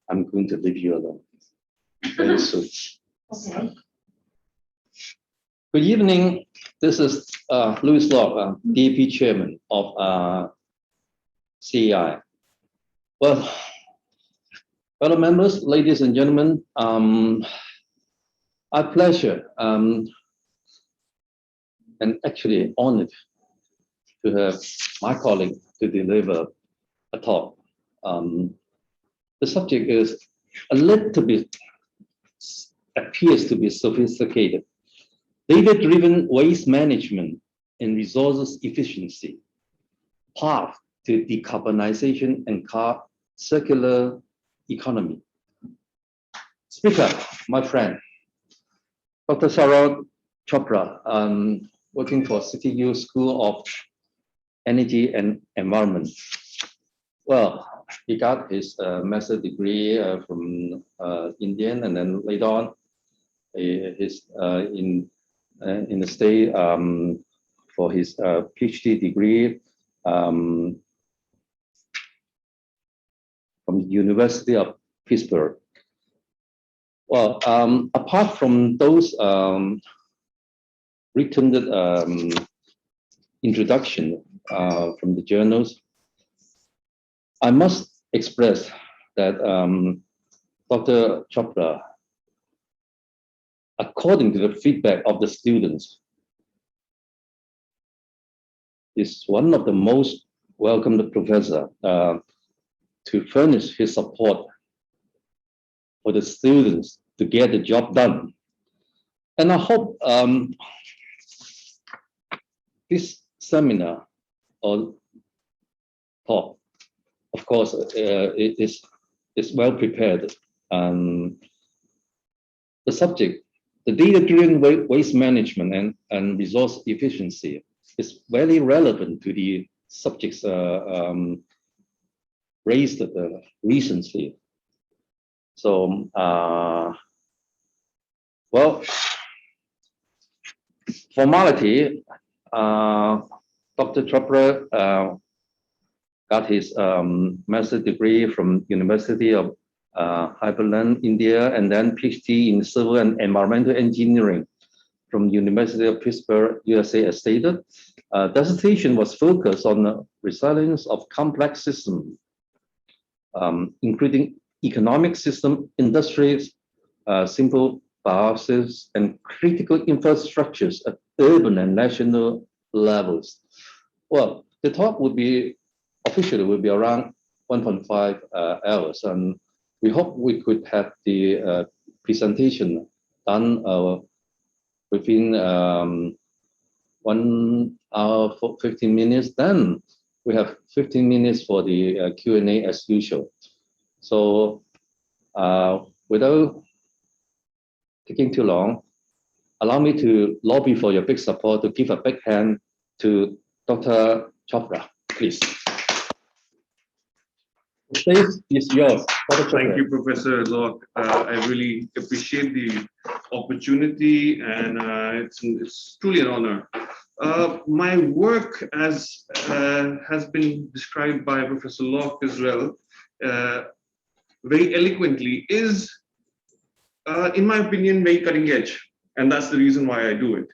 I'm going to leave you alone very soon. Okay. Good evening. This is Louis Locke, DAP Chairman of HKIE. Well, fellow members, ladies and gentlemen, our pleasure and actually honored to have my colleague to deliver a talk. The subject is a little bit, appears to be sophisticated. Data-driven waste management and resources efficiency, path to decarbonization and circular economy. Speaker, my friend, Dr. Shauhrat Chopra, working for CTU School of Energy and Environment. Well, he got his master's degree from India, and then later on, he's in the state for his PhD degree from the University of Pittsburgh. Well, apart from those written introduction from the journals, I must express that Dr. Chopra, according to the feedback of the students, is one of the most welcomed professor to furnish his support for the students to get the job done. And I hope this seminar or talk, of course, it is well prepared. The subject, the data-driven waste management and resource efficiency, is very relevant to the subjects raised recently. So, well, formality, Dr. Chopra got his master's degree from University of Hyderabad, India, and then PhD in civil and environmental engineering from University of Pittsburgh, USA, as stated. Dissertation was focused on the resilience of complex systems, including economic system, industries, simple biosystems, and critical infrastructures at urban and national levels. Well, the talk would be officially will be around 1.5 hours, and we hope we could have the presentation done within 1 hour for 15 minutes. Then we have 15 minutes for the Q&A as usual. So without taking too long, allow me to lobby for your big support, to give a big hand to Dr. Chopra, please. The stage is yours. Thank you, Professor Locke. I really appreciate the opportunity, and it's truly an honor. My work, as has been described by Professor Locke as well, very eloquently, is, in my opinion, very cutting edge, and that's the reason why I do it.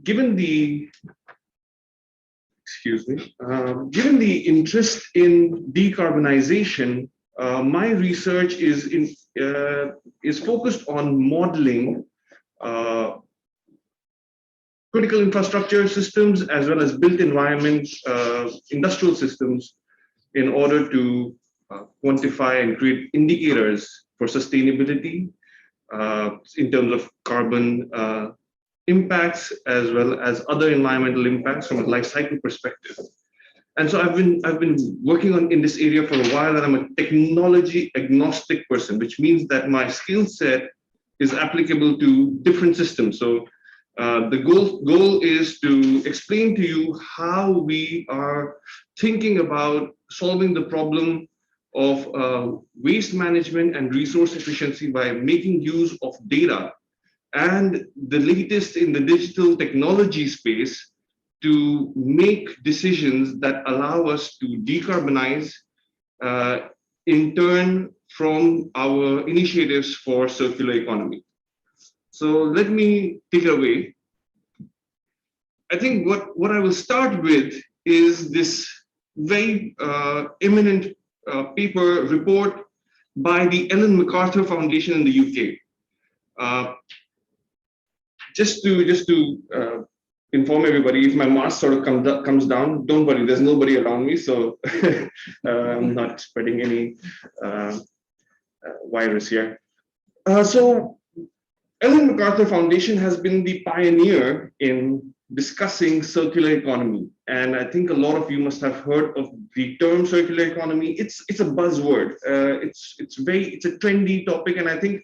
Given the given the interest in decarbonization, my research is focused on modeling critical infrastructure systems as well as built environment industrial systems in order to quantify and create indicators for sustainability in terms of carbon impacts as well as other environmental impacts from a life cycle perspective. And so I've been working in this area for a while, and I'm a technology agnostic person, which means that my skill set is applicable to different systems. So the goal is to explain to you how we are thinking about solving the problem of waste management and resource efficiency by making use of data and the latest in the digital technology space to make decisions that allow us to decarbonize in turn from our initiatives for circular economy. So let me take it away. I think what I will start with is this very eminent paper report by the Ellen MacArthur Foundation in the UK. Just to inform everybody, if my mask sort of comes down, don't worry, there's nobody around me, so I'm not spreading any virus here. So Ellen MacArthur Foundation has been the pioneer in discussing circular economy, and I think a lot of you must have heard of the term circular economy. It's a buzzword. It's a trendy topic, and I think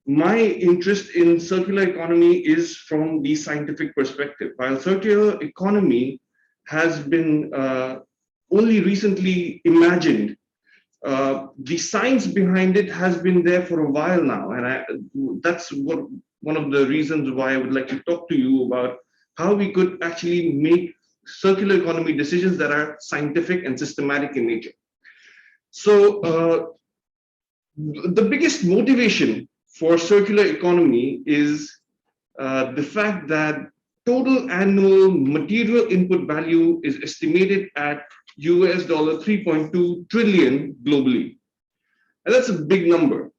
my interest in circular economy is from the scientific perspective. While circular economy has been only recently imagined, the science behind it has been there for a while now, and that's one of the reasons why I would like to talk to you about how we could actually make circular economy decisions that are scientific and systematic in nature. So the biggest motivation for circular economy is the fact that total annual material input value is estimated at US $3.2 trillion globally. And that's a big number.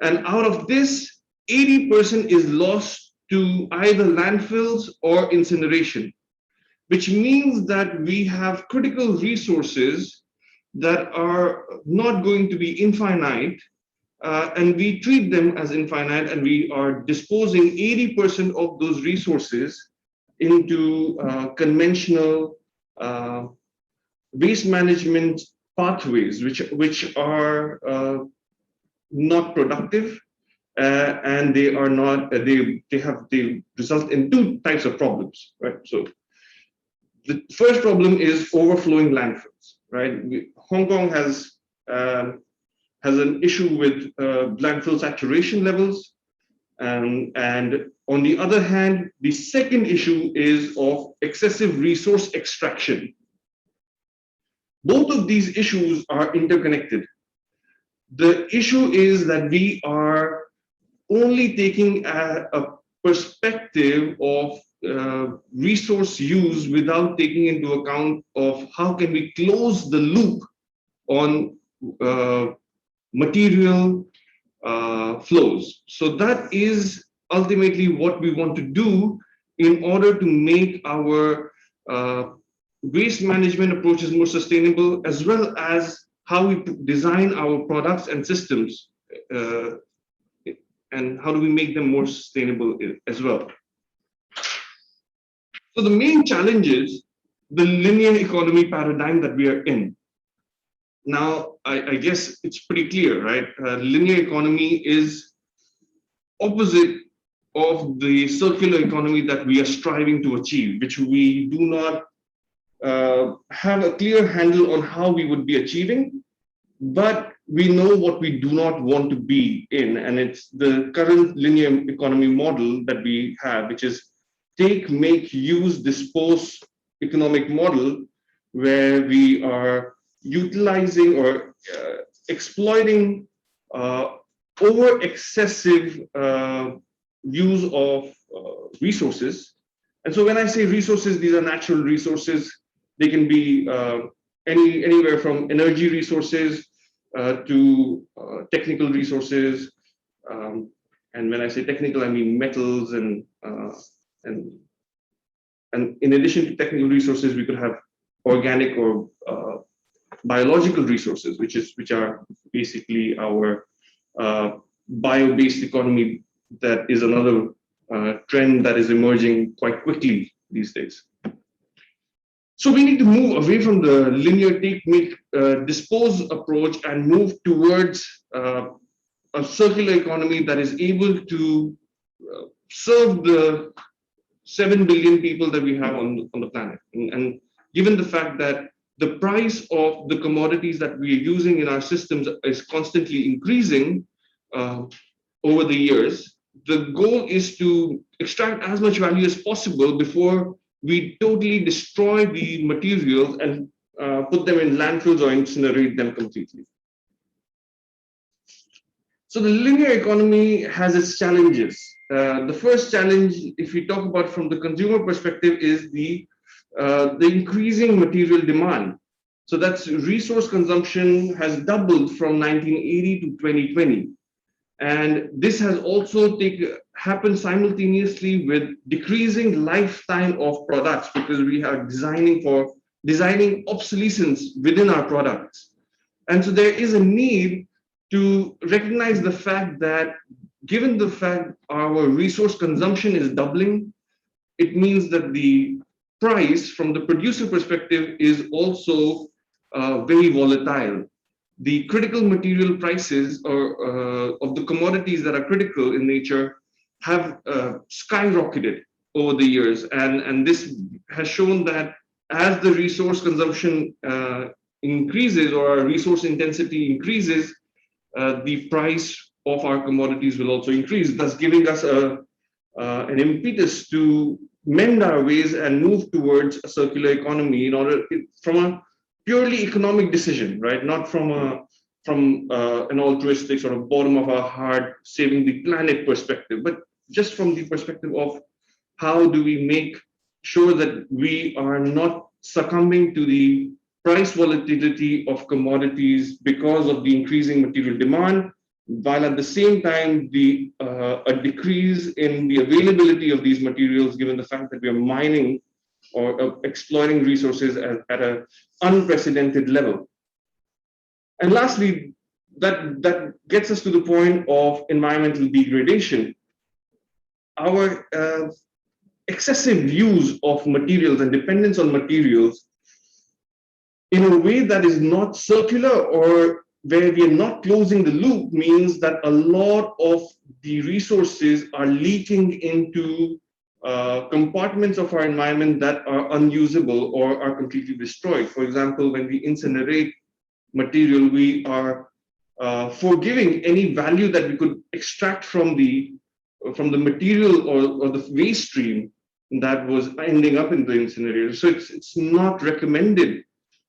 And out of this, 80% is lost to either landfills or incineration, which means that we have critical resources that are not going to be infinite, and we treat them as infinite, and we are disposing 80% of those resources into conventional waste management pathways, which are not productive, and they are not. They result in two types of problems, right? So the first problem is overflowing landfills, right? Hong Kong has an issue with landfill saturation levels, and on the other hand, the second issue is of excessive resource extraction. Both of these issues are interconnected. The issue is that we are only taking a perspective of resource use without taking into account of how can we close the loop on material flows. So that is ultimately what we want to do in order to make our waste management approaches more sustainable, as well as how we design our products and systems, and how do we make them more sustainable as well. So the main challenge is the linear economy paradigm that we are in. Now, I guess it's pretty clear, right? Linear economy is opposite of the circular economy that we are striving to achieve, which we do not have a clear handle on how we would be achieving, but we know what we do not want to be in, and it's the current linear economy model that we have, which is take, make, use, dispose economic model, where we are utilizing or exploiting over excessive use of resources. And so when I say resources, these are natural resources. They can be anywhere from energy resources to technical resources. And when I say technical, I mean metals, and in addition to technical resources, we could have organic or biological resources, which are basically our bio-based economy. That is another trend that is emerging quite quickly these days. So we need to move away from the linear take, make, dispose approach and move towards a circular economy that is able to serve the 7 billion people that we have on the planet. And given the fact that the price of the commodities that we are using in our systems is constantly increasing over the years, the goal is to extract as much value as possible before we totally destroy the materials and put them in landfills or incinerate them completely. So the linear economy has its challenges. The first challenge, if we talk about from the consumer perspective, is the increasing material demand. So that's resource consumption has doubled from 1980 to 2020. And this has also happened simultaneously with decreasing lifetime of products, because we are designing obsolescence within our products. And so there is a need to recognize the fact that, given the fact our resource consumption is doubling, it means that the price from the producer perspective is also very volatile. The critical material prices of the commodities that are critical in nature have skyrocketed over the years. And this has shown that as the resource consumption increases, or our resource intensity increases, the price of our commodities will also increase, thus giving us an impetus to mend our ways and move towards a circular economy from a purely economic decision, right? Not from an altruistic sort of bottom of our heart, saving the planet perspective, but just from the perspective of how do we make sure that we are not succumbing to the price volatility of commodities because of the increasing material demand, while at the same time a decrease in the availability of these materials, given the fact that we are mining or exploiting resources at an unprecedented level. And lastly, that gets us to the point of environmental degradation. Our excessive use of materials and dependence on materials in a way that is not circular, or where we are not closing the loop, means that a lot of the resources are leaking into compartments of our environment that are unusable or are completely destroyed. For example, when we incinerate material, we are forgiving any value that we could extract from the material or the waste stream that was ending up in the incinerator. So it's not recommended.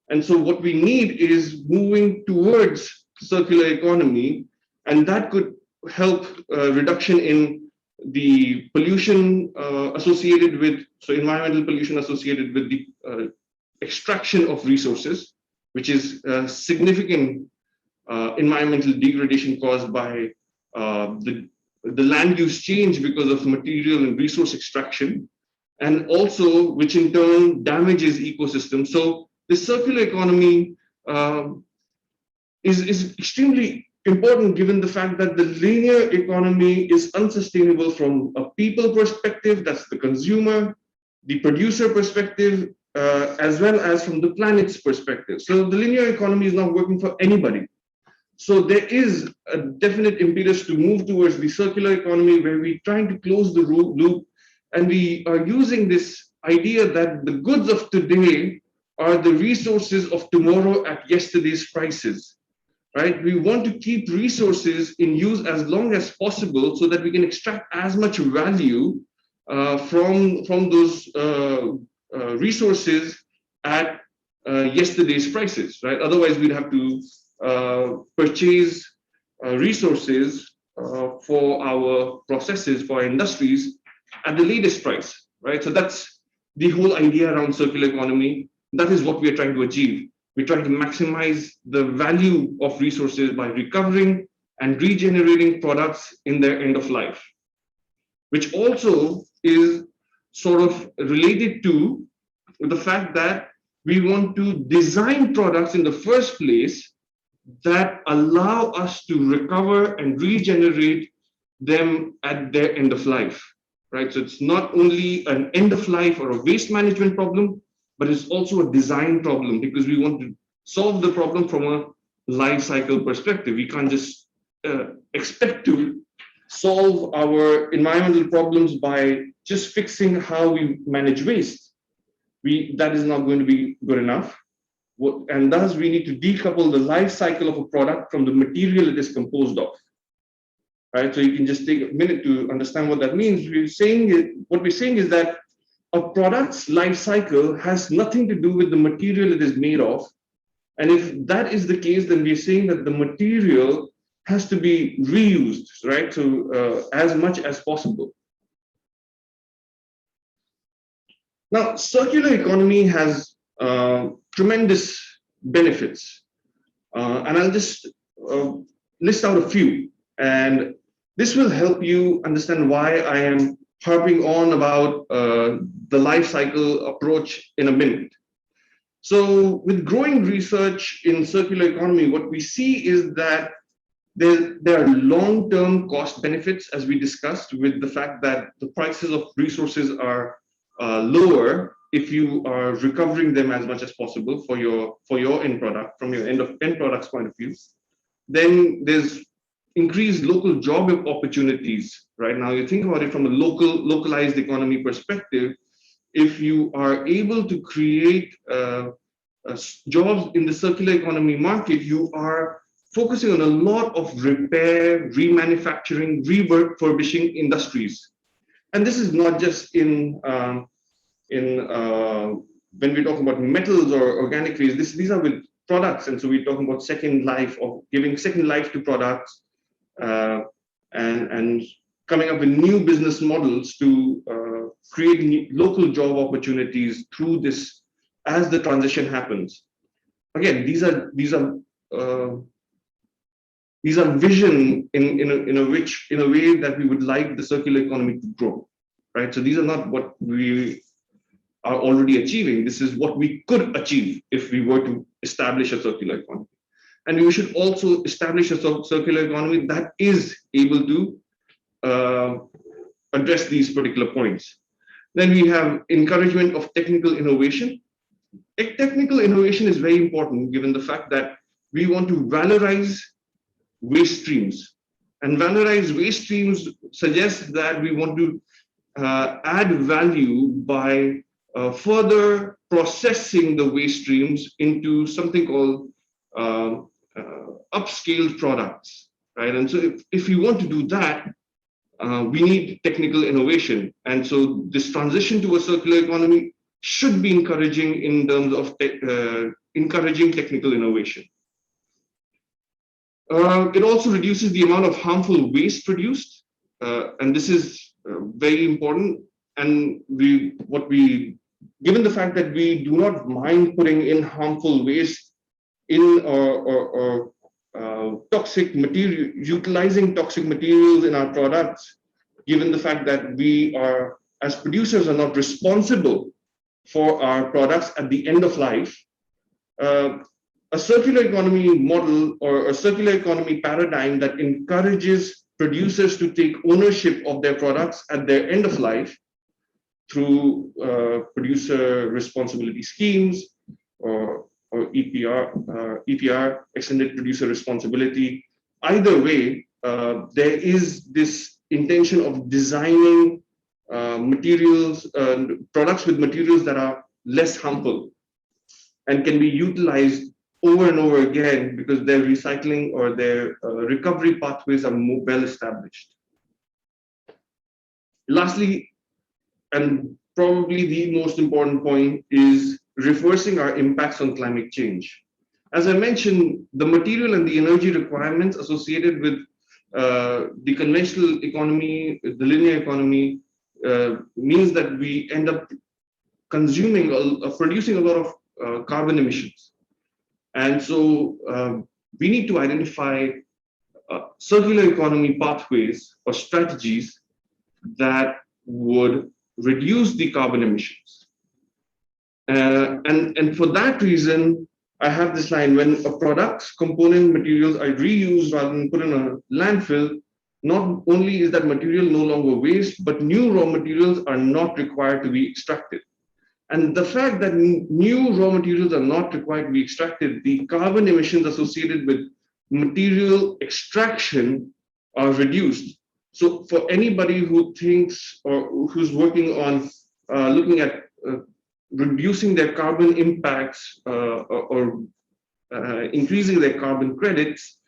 And so what we need is moving towards circular economy, and that could help reduction in the pollution associated with, so environmental pollution associated with the extraction of resources, which is significant environmental degradation caused by the land use change because of material and resource extraction, and also which in turn damages ecosystems. So the circular economy is extremely important, given the fact that the linear economy is unsustainable from a people perspective, that's the consumer, the producer perspective, as well as from the planet's perspective. So the linear economy is not working for anybody. So there is a definite impetus to move towards the circular economy, where we're trying to close the loop, and we are using this idea that the goods of today are the resources of tomorrow at yesterday's prices, right? We want to keep resources in use as long as possible, so that we can extract as much value from those resources at yesterday's prices, right? Otherwise, we'd have to purchase resources for our processes, for our industries, at the latest price, right? So that's the whole idea around circular economy. That is what we are trying to achieve. We're trying to maximize the value of resources by recovering and regenerating products in their end of life, which also is sort of related to the fact that we want to design products in the first place that allow us to recover and regenerate them at their end of life, right? So it's not only an end of life or a waste management problem, but it's also a design problem, because we want to solve the problem from a life cycle perspective. We can't just expect to solve our environmental problems by just fixing how we manage waste. That is not going to be good enough. And thus we need to decouple the life cycle of a product from the material it is composed of. Right? So you can just take a minute to understand what that means. What we're saying is that a product's life cycle has nothing to do with the material it is made of. And if that is the case, then we're saying that the material has to be reused, right? So as much as possible. Now, circular economy has tremendous benefits. And I'll just list out a few. And this will help you understand why I am harping on about the life cycle approach in a minute. So with growing research in circular economy, what we see is that there are long-term cost benefits, as we discussed, with the fact that the prices of resources are lower if you are recovering them as much as possible for your end product, from your end product's point of view. Then there's increased local job opportunities. Right now, you think about it from a localized economy perspective. If you are able to create jobs in the circular economy market, you are focusing on a lot of repair, remanufacturing, refurbishing industries. And this is not just in when we talk about metals or organic waste. These are with products, and so we're talking about second life, or giving second life to products, and coming up with new business models to create local job opportunities through this as the transition happens. Again, these are vision in a way that we would like the circular economy to grow, right? So these are not what we are already achieving. This is what we could achieve if we were to establish a circular economy. And we should also establish a circular economy that is able to address these particular points. Then we have encouragement of technical innovation. Technical innovation is very important given the fact that we want to valorize waste streams. And valorized waste streams suggest that we want to add value by further processing the waste streams into something called upscaled products, right? And so if we want to do that, we need technical innovation. And so this transition to a circular economy should be encouraging in terms of encouraging technical innovation. It also reduces the amount of harmful waste produced, and this is very important. And given the fact that we do not mind putting in harmful waste in or toxic material, utilizing toxic materials in our products, given the fact that we are, as producers, are not responsible for our products at the end of life, a circular economy model or a circular economy paradigm that encourages producers to take ownership of their products at their end of life through producer responsibility schemes or EPR, extended producer responsibility. Either way, there is this intention of designing materials, products with materials that are less harmful and can be utilized over and over again because their recycling or their recovery pathways are more well established. Lastly, and probably the most important point, is reversing our impacts on climate change. As I mentioned, the material and the energy requirements associated with the conventional economy, the linear economy, means that we end up consuming, producing a lot of carbon emissions. And so we need to identify circular economy pathways or strategies that would reduce the carbon emissions. And for that reason, I have this line: when a product's component materials are reused rather than put in a landfill, not only is that material no longer waste, but new raw materials are not required to be extracted. And the fact that new raw materials are not required to be extracted, the carbon emissions associated with material extraction are reduced. So for anybody who thinks or who's working on looking at reducing their carbon impacts or increasing their carbon credits,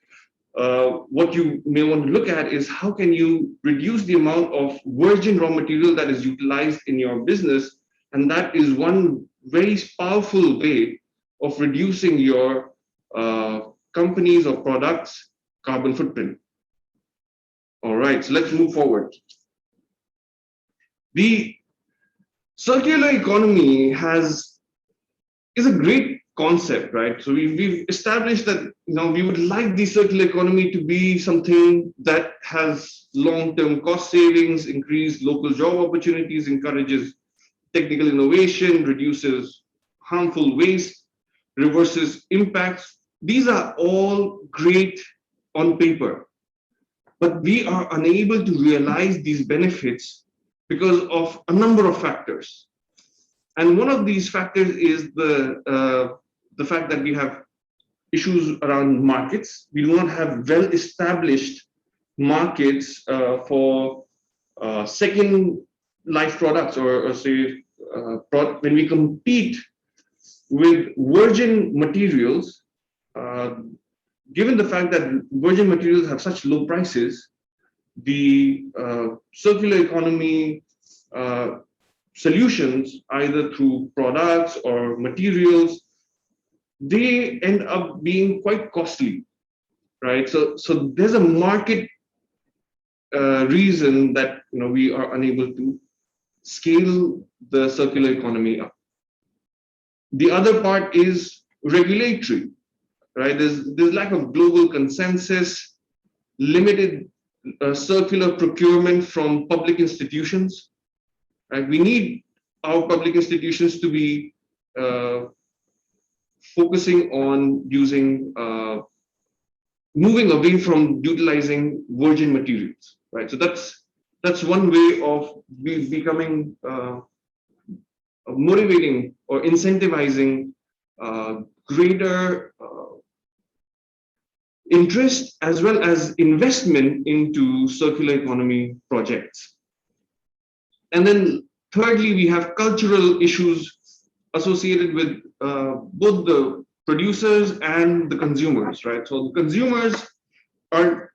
what you may want to look at is how can you reduce the amount of virgin raw material that is utilized in your business And that is one very powerful way of reducing your companies or products' carbon footprint. All right, so let's move forward. The circular economy is a great concept, right? So we've established that we would like the circular economy to be something that has long-term cost savings, increased local job opportunities, encourages technical innovation, reduces harmful waste, reverses impacts. These are all great on paper, but we are unable to realize these benefits because of a number of factors. And one of these factors is the fact that we have issues around markets. We do not have well-established markets for second life products, or say when we compete with virgin materials. Given the fact that virgin materials have such low prices, the circular economy solutions, either through products or materials, they end up being quite costly, right? So there's a market reason that we are unable to scale the circular economy up. The other part is regulatory, right? There's lack of global consensus, limited circular procurement from public institutions. Right? We need our public institutions to be focusing on moving away from utilizing virgin materials, right? So that's one way of becoming motivating or incentivizing greater interest as well as investment into circular economy projects. And then thirdly, we have cultural issues associated with both the producers and the consumers, right? So the consumers are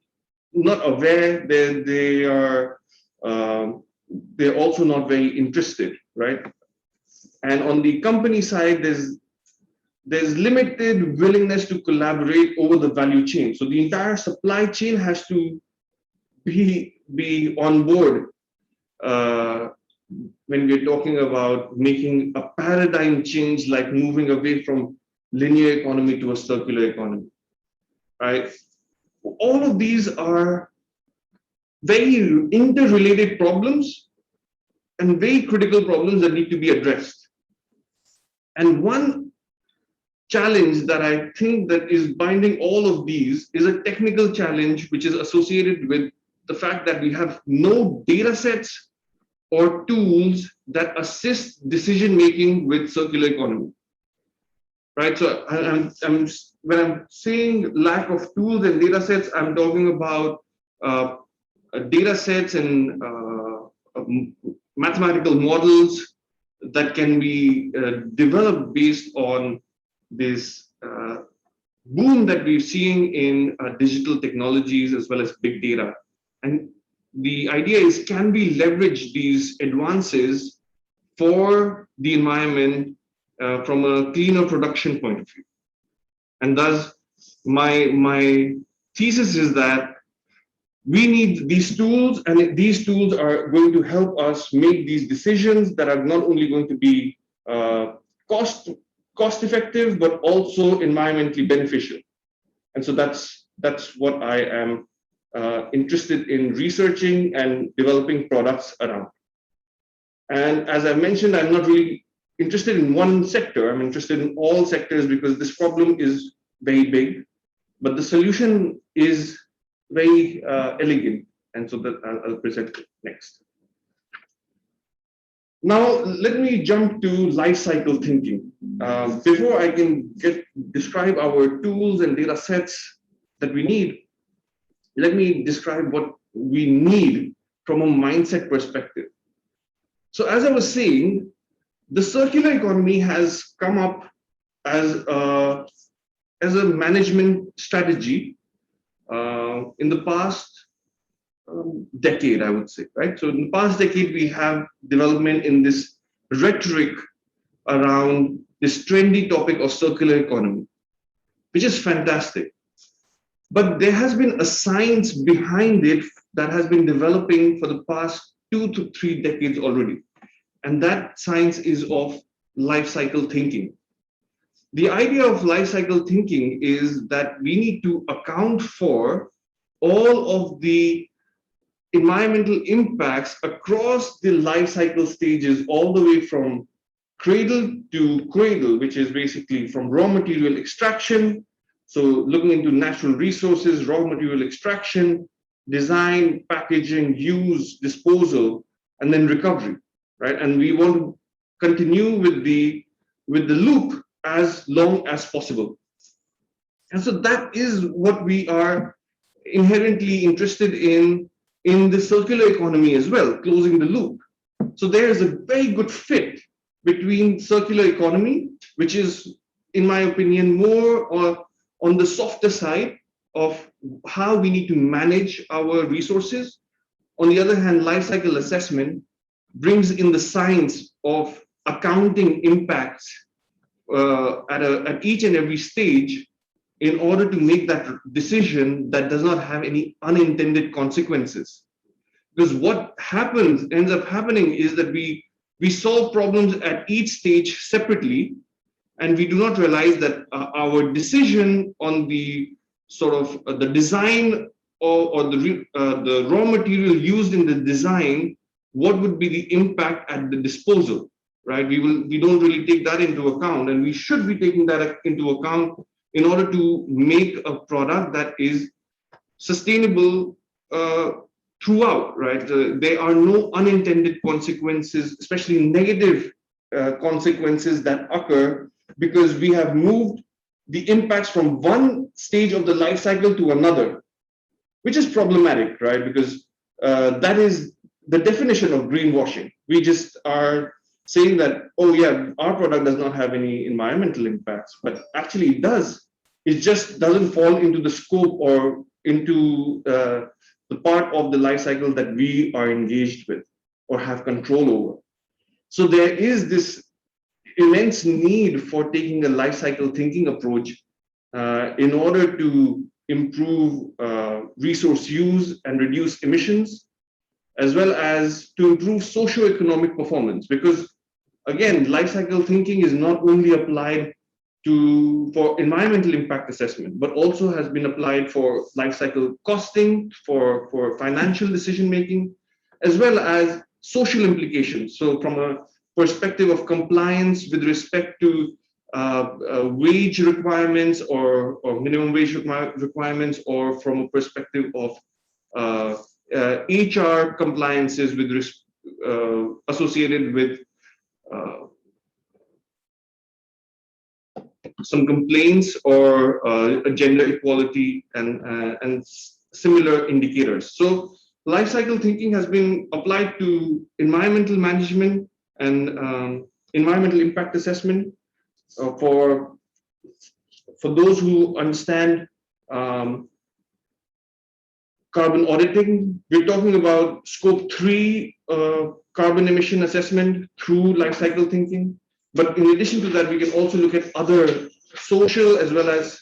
not aware, they're also not very interested, right? And on the company side, there's limited willingness to collaborate over the value chain. So the entire supply chain has to be on board when we're talking about making a paradigm change, like moving away from linear economy to a circular economy, right? All of these are very interrelated problems and very critical problems that need to be addressed. And one challenge that I think that is binding all of these is a technical challenge, which is associated with the fact that we have no data sets or tools that assist decision making with circular economy, right? So when I'm saying lack of tools and data sets, I'm talking about data sets and mathematical models that can be developed based on this boom that we're seeing in digital technologies as well as big data. And the idea is, can we leverage these advances for the environment from a cleaner production point of view? And thus, my thesis is that we need these tools, and these tools are going to help us make these decisions that are not only going to be cost effective, but also environmentally beneficial. And so that's what I am interested in researching and developing products around. And as I mentioned, I'm not really interested in one sector. I'm interested in all sectors because this problem is very big, but the solution is very elegant. And so that I'll present it next. Now, let me jump to life cycle thinking. Before I can describe our tools and data sets that we need, let me describe what we need from a mindset perspective. So as I was saying, the circular economy has come up as a management strategy in the past decade, I would say, right? So in the past decade, we have development in this rhetoric around this trendy topic of circular economy, which is fantastic. But there has been a science behind it that has been developing for the past 2 to 3 decades already. And that science is of life cycle thinking. The idea of life cycle thinking is that we need to account for all of the environmental impacts across the life cycle stages, all the way from cradle to cradle, which is basically from raw material extraction. So looking into natural resources, raw material extraction, design, packaging, use, disposal, and then recovery, right? And we want to continue with the loop as long as possible. And so that is what we are inherently interested in the circular economy as well, closing the loop. So there is a very good fit between circular economy, which is, in my opinion, more on the softer side of how we need to manage our resources. On the other hand, life cycle assessment brings in the science of accounting impacts at each and every stage in order to make that decision that does not have any unintended consequences. Because what ends up happening is that we solve problems at each stage separately, and we do not realize that our decision on the sort of the design or the raw material used in the design, what would be the impact at the disposal, right? We don't really take that into account, and we should be taking that into account in order to make a product that is sustainable throughout, right? There are no unintended consequences, especially negative consequences that occur because we have moved the impacts from one stage of the life cycle to another, which is problematic, right? Because that is the definition of greenwashing. We just are saying that, oh yeah, our product does not have any environmental impacts, but actually it does. It just doesn't fall into the scope or into the part of the life cycle that we are engaged with or have control over. So there is this immense need for taking a life cycle thinking approach in order to improve resource use and reduce emissions, as well as to improve socio-economic performance. Because again, life cycle thinking is not only applied for environmental impact assessment, but also has been applied for life cycle costing, for financial decision making, as well as social implications. So from a perspective of compliance with respect to wage requirements or minimum wage requirements, or from a perspective of HR compliances associated with some complaints or gender equality and similar indicators. So life cycle thinking has been applied to environmental management and environmental impact assessment. For those who understand carbon auditing, we're talking about scope 3 carbon emission assessment through life cycle thinking. But in addition to that, we can also look at other social as well as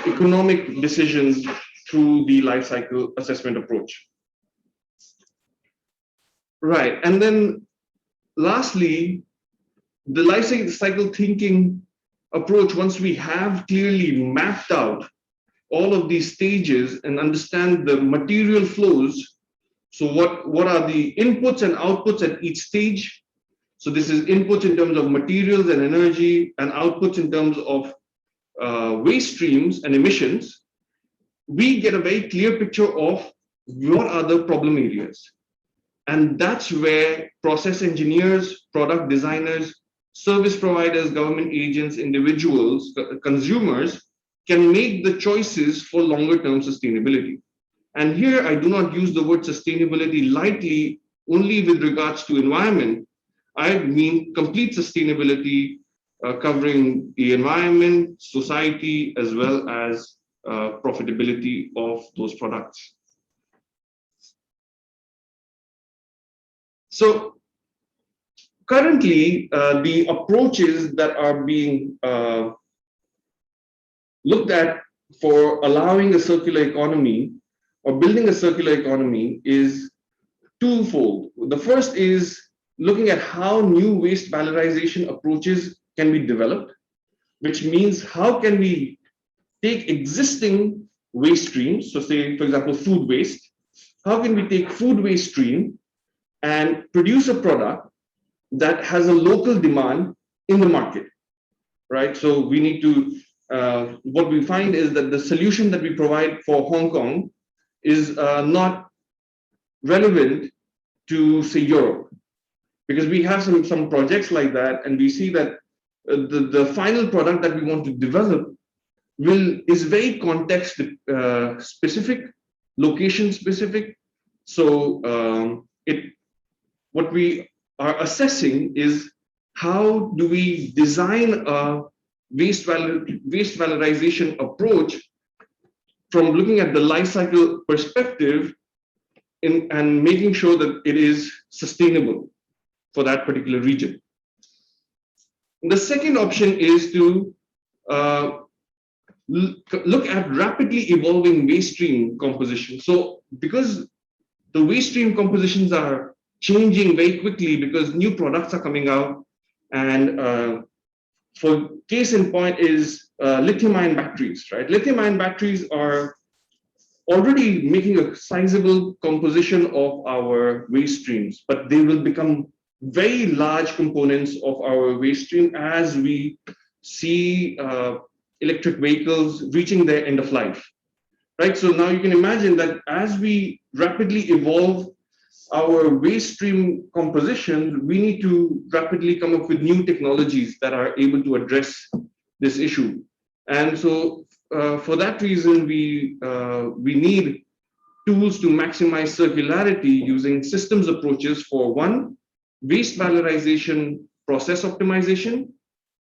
economic decisions through the life cycle assessment approach. Right, and then lastly, the life cycle thinking approach, once we have clearly mapped out all of these stages and understand the material flows, so what are the inputs and outputs at each stage? So this is inputs in terms of materials and energy, and outputs in terms of waste streams and emissions. We get a very clear picture of what are the problem areas. And that's where process engineers, product designers, service providers, government agents, individuals, consumers can make the choices for longer term sustainability. And here I do not use the word sustainability lightly only with regards to environment. I mean complete sustainability covering the environment, society, as well as profitability of those products. So currently, the approaches that are being looked at for allowing a circular economy or building a circular economy is twofold. The first is looking at how new waste valorization approaches can be developed, which means how can we take existing waste streams, so say, for example, food waste, how can we take food waste stream and produce a product that has a local demand in the market, right? So we need to, what we find is that the solution that we provide for Hong Kong is not relevant to, say, Europe, because we have some projects like that, and we see that the final product that we want to develop is very context specific, location specific. So what we are assessing is how do we design a waste valorization approach from looking at the life cycle perspective and making sure that it is sustainable for that particular region. The second option is to look at rapidly evolving waste stream composition. So because the waste stream compositions are changing very quickly because new products are coming out, and for case in point is lithium-ion batteries, right? Lithium-ion batteries are already making a sizable composition of our waste streams, but they will become very large components of our waste stream as we see electric vehicles reaching their end of life, right? So now you can imagine that as we rapidly evolve our waste stream composition, we need to rapidly come up with new technologies that are able to address this issue. And so for that reason, we need tools to maximize circularity using systems approaches for one, waste valorization process optimization,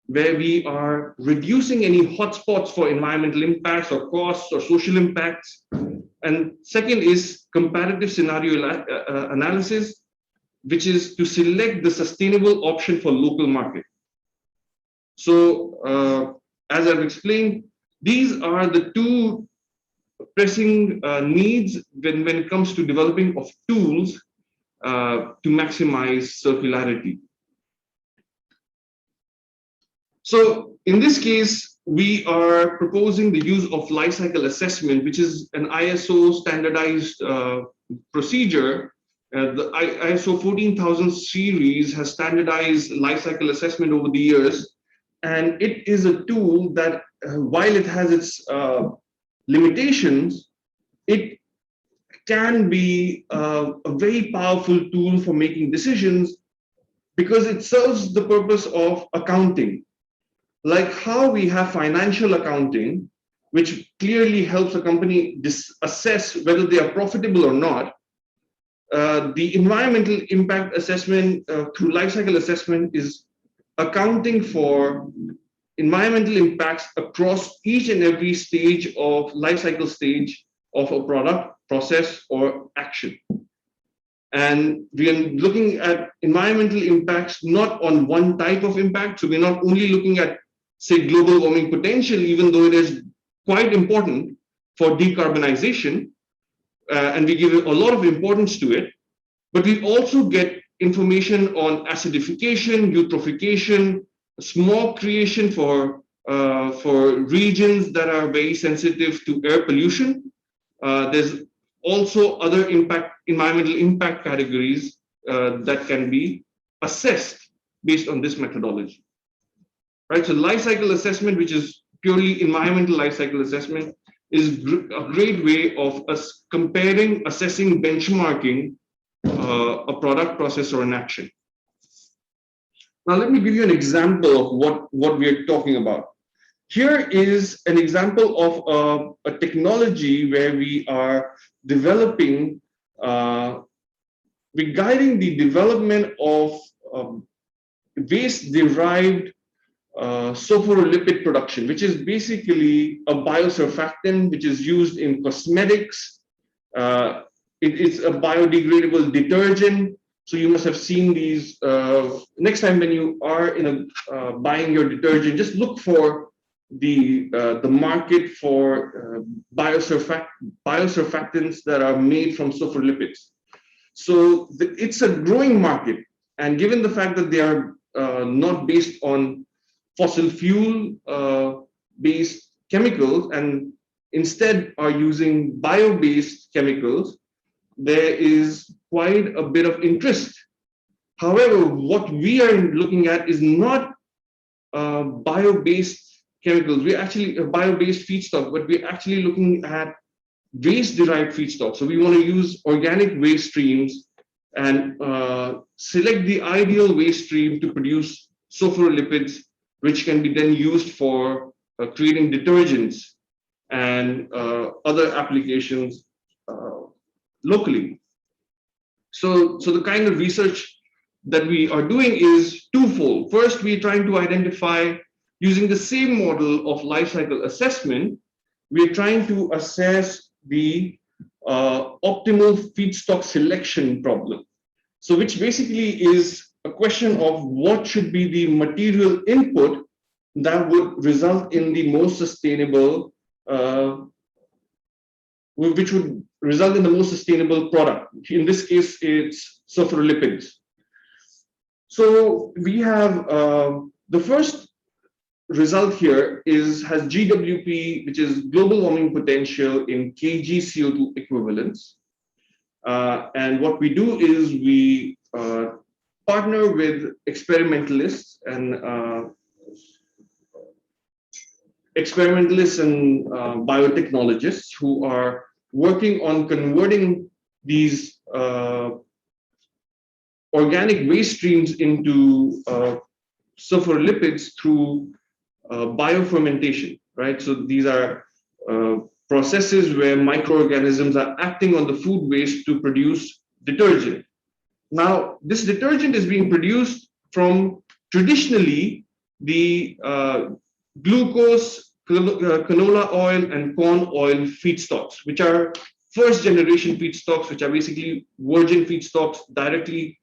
where we are reducing any hotspots for environmental impacts or costs or social impacts. And second is comparative scenario analysis, which is to select the sustainable option for local market. So as I've explained, these are the two pressing needs when it comes to developing of tools to maximize circularity. So in this case, we are proposing the use of life cycle assessment, which is an ISO standardized procedure. The ISO 14000 series has standardized life cycle assessment over the years. And it is a tool that, while it has its limitations, it can be a very powerful tool for making decisions because it serves the purpose of accounting. Like how we have financial accounting, which clearly helps a company assess whether they are profitable or not. The environmental impact assessment through lifecycle assessment is accounting for environmental impacts across each and every stage of lifecycle stage of a product, process, or action. And we are looking at environmental impacts not on one type of impact. So we're not only looking at, say, global warming potential, even though it is quite important for decarbonization, and we give a lot of importance to it, but we also get information on acidification, eutrophication, smog creation for regions that are very sensitive to air pollution. There's also other environmental impact categories that can be assessed based on this methodology. Right, so life cycle assessment, which is purely environmental life cycle assessment, is a great way of us comparing, assessing, benchmarking a product, process, or an action. Now, let me give you an example of what we're talking about. Here is an example of a technology where we are developing, we're guiding the development of waste-derived sulforolipid production, which is basically a biosurfactant which is used in cosmetics. It's a biodegradable detergent. So you must have seen these. Next time when you are in a buying your detergent, just look for the market for biosurfactants that are made from sophorolipids. So it's a growing market, and given the fact that they are not based on fossil fuel based chemicals and instead are using bio-based chemicals, there is quite a bit of interest. However, what we are looking at is not bio-based chemicals. We're actually a bio-based feedstock, but we're actually looking at waste-derived feedstock. So we want to use organic waste streams and select the ideal waste stream to produce sophorolipids, which can be then used for creating detergents and other applications locally. So the kind of research that we are doing is twofold. First, we're trying to identify, using the same model of life cycle assessment, we're trying to assess the optimal feedstock selection problem. So which basically is a question of what should be the material input that would result in the most sustainable, which would result in the most sustainable product. In this case, it's sophorolipids. So we have the first result here has GWP, which is global warming potential in kg CO2 equivalents. And what we do is we partner with experimentalists and biotechnologists who are working on converting these organic waste streams into sophorolipids through biofermentation, right? So these are processes where microorganisms are acting on the food waste to produce detergent. Now, this detergent is being produced from traditionally the glucose, canola oil, and corn oil feedstocks, which are first generation feedstocks, which are basically virgin feedstocks directly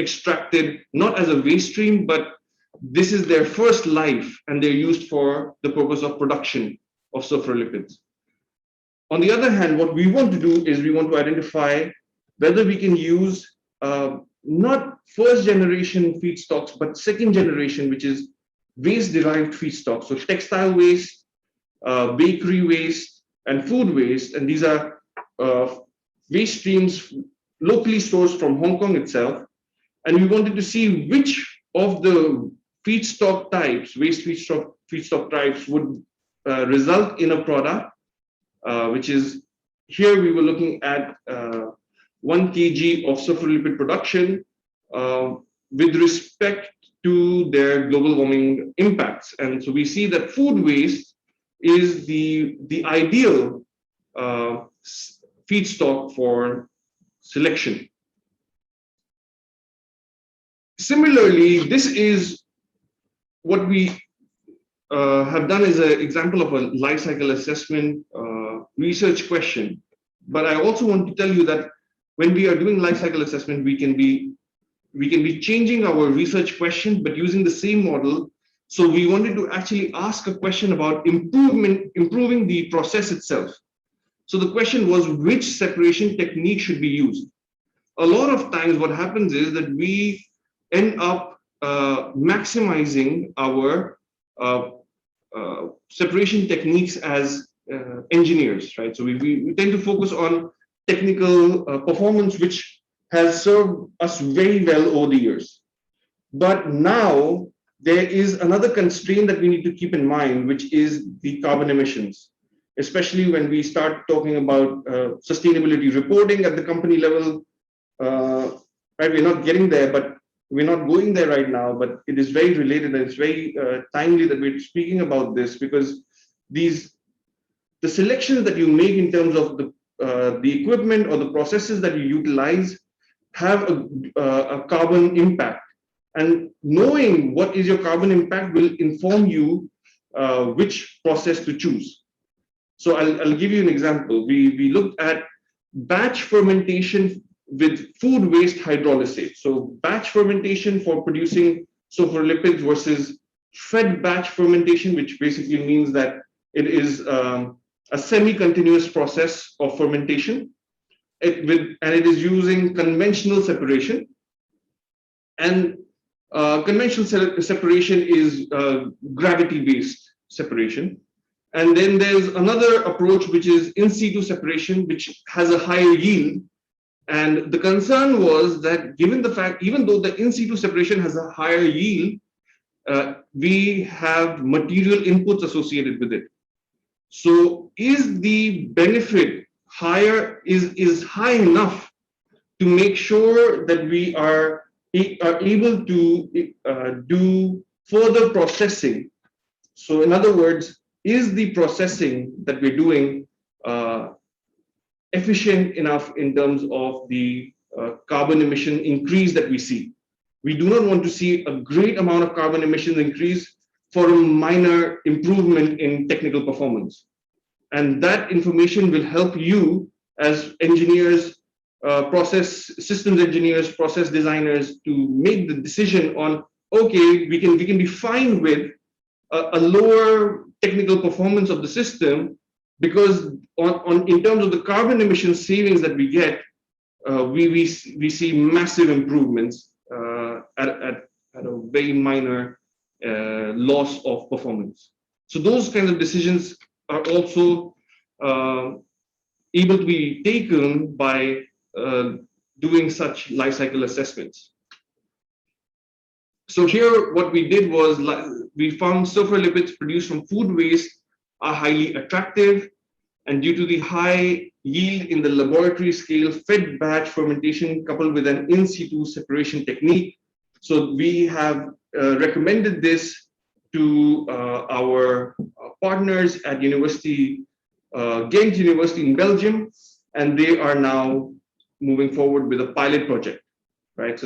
extracted, not as a waste stream, but this is their first life, and they're used for the purpose of production of sophorolipids. On the other hand, what we want to do is we want to identify whether we can use not first generation feedstocks, but second generation, which is waste derived feedstocks. So textile waste, bakery waste, and food waste. And these are waste streams locally sourced from Hong Kong itself. And we wanted to see which of the feedstock types, waste feedstock types would result in a product, which is here we were looking at 1 kg of sophorolipid production with respect to their global warming impacts. And so we see that food waste is the ideal feedstock for selection. Similarly, this is what we have done as an example of a life cycle assessment research question. But I also want to tell you that when we are doing life cycle assessment, we can be changing our research question, but using the same model. So we wanted to actually ask a question about improving the process itself. So the question was, which separation technique should be used? A lot of times what happens is that we end up maximizing our separation techniques as engineers, right? So we tend to focus on technical performance, which has served us very well over the years. But now there is another constraint that we need to keep in mind, which is the carbon emissions, especially when we start talking about sustainability reporting at the company level. Right, we're not getting there, but we're not going there right now, but it is very related, and it's very timely that we're speaking about this, because the selections that you make in terms of the equipment or the processes that you utilize have a carbon impact. And knowing what is your carbon impact will inform you which process to choose. So I'll give you an example. We looked at batch fermentation with food waste hydrolysate. So batch fermentation for producing sophorolipids versus fed batch fermentation, which basically means that it is a semi-continuous process of fermentation. It is using conventional separation. And conventional separation is gravity-based separation. And then there's another approach, which is in situ separation, which has a higher yield. And the concern was that given the fact, even though the in situ separation has a higher yield, we have material inputs associated with it. So is the benefit higher, is high enough to make sure that we are able to do further processing? So in other words, is the processing that we're doing efficient enough in terms of the carbon emission increase that we see? We do not want to see a great amount of carbon emissions increase for a minor improvement in technical performance. And that information will help you as engineers, process systems engineers, process designers to make the decision on, okay, we can be fine with a lower technical performance of the system, because in terms of the carbon emission savings that we get, we see massive improvements at a very minor loss of performance. So those kinds of decisions are also able to be taken by doing such life cycle assessments. So here what we did was we found sophorolipids produced from food waste are highly attractive, and due to the high yield in the laboratory scale fed batch fermentation coupled with an in situ separation technique. So we have recommended this to our partners at Ghent University in Belgium, and they are now moving forward with a pilot project, right?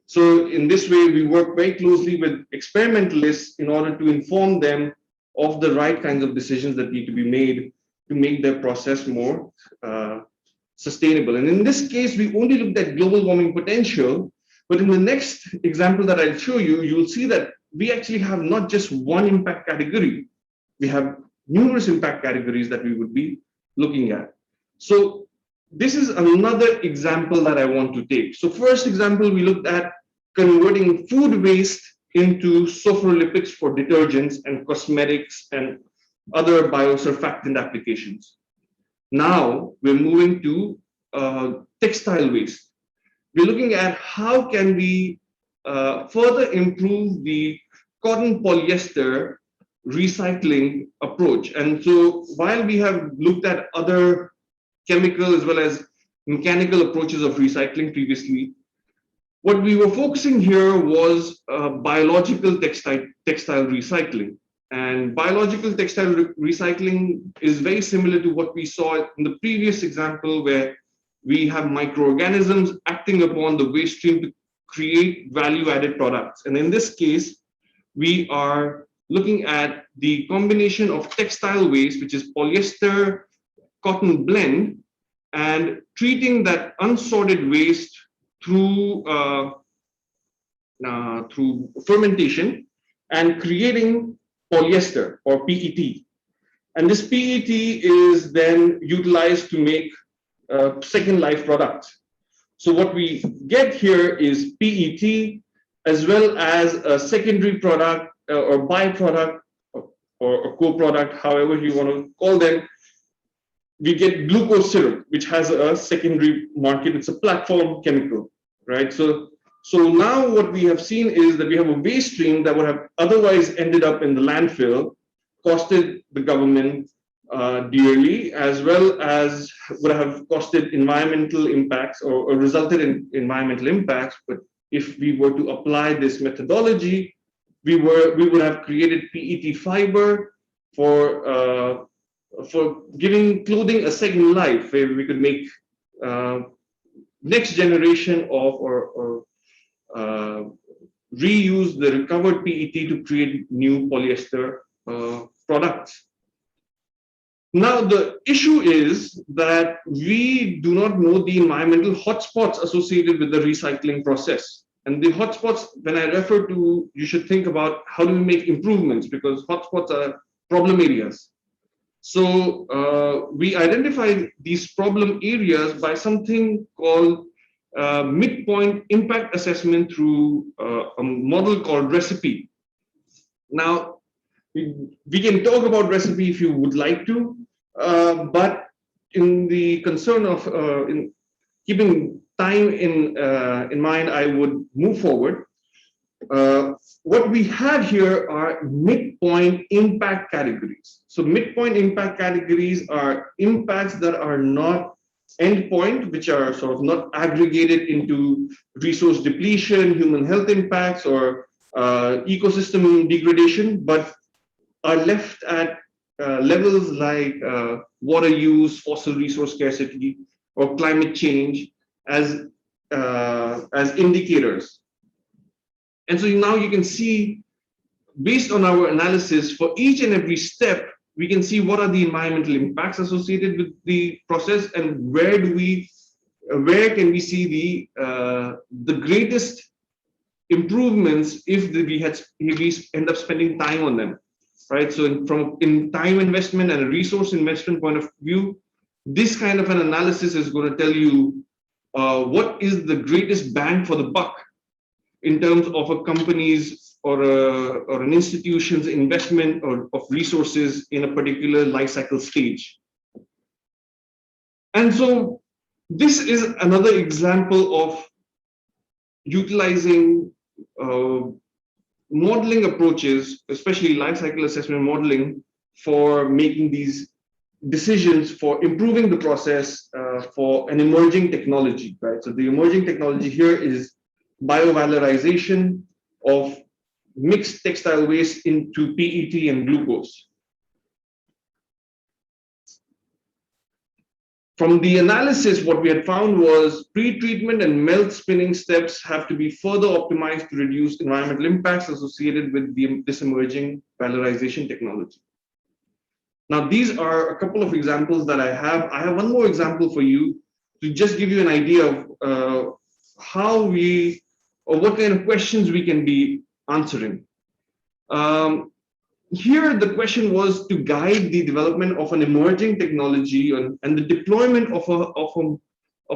So in this way, we work very closely with experimentalists in order to inform them of the right kinds of decisions that need to be made to make their process more sustainable. And in this case, we only looked at global warming potential, but in the next example that I'll show you, you'll see that we actually have not just one impact category, we have numerous impact categories that we would be looking at. So this is another example that I want to take. So first example, we looked at converting food waste into sophorolipids for detergents and cosmetics and other biosurfactant applications. Now we're moving to textile waste. We're looking at how can we further improve the cotton polyester recycling approach. And so while we have looked at other chemical as well as mechanical approaches of recycling previously, what we were focusing here was biological textile recycling. And biological textile recycling is very similar to what we saw in the previous example, where we have microorganisms acting upon the waste stream to create value-added products. And in this case, we are looking at the combination of textile waste, which is polyester cotton blend, and treating that unsorted waste through fermentation and creating polyester or PET. And this PET is then utilized to make second life products. So what we get here is PET as well as a secondary product or byproduct or a co-product, however you want to call them. We get glucose syrup, which has a secondary market. It's a platform chemical, right? So now what we have seen is that we have a waste stream that would have otherwise ended up in the landfill, costed the government dearly, as well as would have costed environmental impacts or resulted in environmental impacts. But if we were to apply this methodology, we would have created PET fiber for giving clothing a second life, where we could make next generation of or reuse the recovered PET to create new polyester products. Now, the issue is that we do not know the environmental hotspots associated with the recycling process. And the hotspots, when I refer to, you should think about how do we make improvements, because hotspots are problem areas. So we identify these problem areas by something called midpoint impact assessment through a model called recipe. Now, we can talk about recipe if you would like to, but in the concern of in keeping time in mind, I would move forward. What we have here are midpoint impact categories. So midpoint impact categories are impacts that are not endpoint, which are sort of not aggregated into resource depletion, human health impacts, or ecosystem degradation, but are left at levels like water use, fossil resource scarcity, or climate change as indicators. And so now you can see, based on our analysis, for each and every step, we can see what are the environmental impacts associated with the process, and where can we see the greatest improvements if we end up spending time on them, right? So from time investment and a resource investment point of view, this kind of an analysis is going to tell you what is the greatest bang for the buck in terms of a company's or an institution's investment of resources in a particular life cycle stage. And so this is another example of utilizing modeling approaches, especially life cycle assessment modeling, for making these decisions for improving the process for an emerging technology, right? So the emerging technology here is biovalorization of mixed textile waste into PET and glucose. From the analysis, what we had found was pre-treatment and melt spinning steps have to be further optimized to reduce environmental impacts associated with this emerging valorization technology. Now, these are a couple of examples that I have. I have one more example for you to just give you an idea of how we, or what kind of questions we can be answering. Here, the question was to guide the development of an emerging technology and the deployment of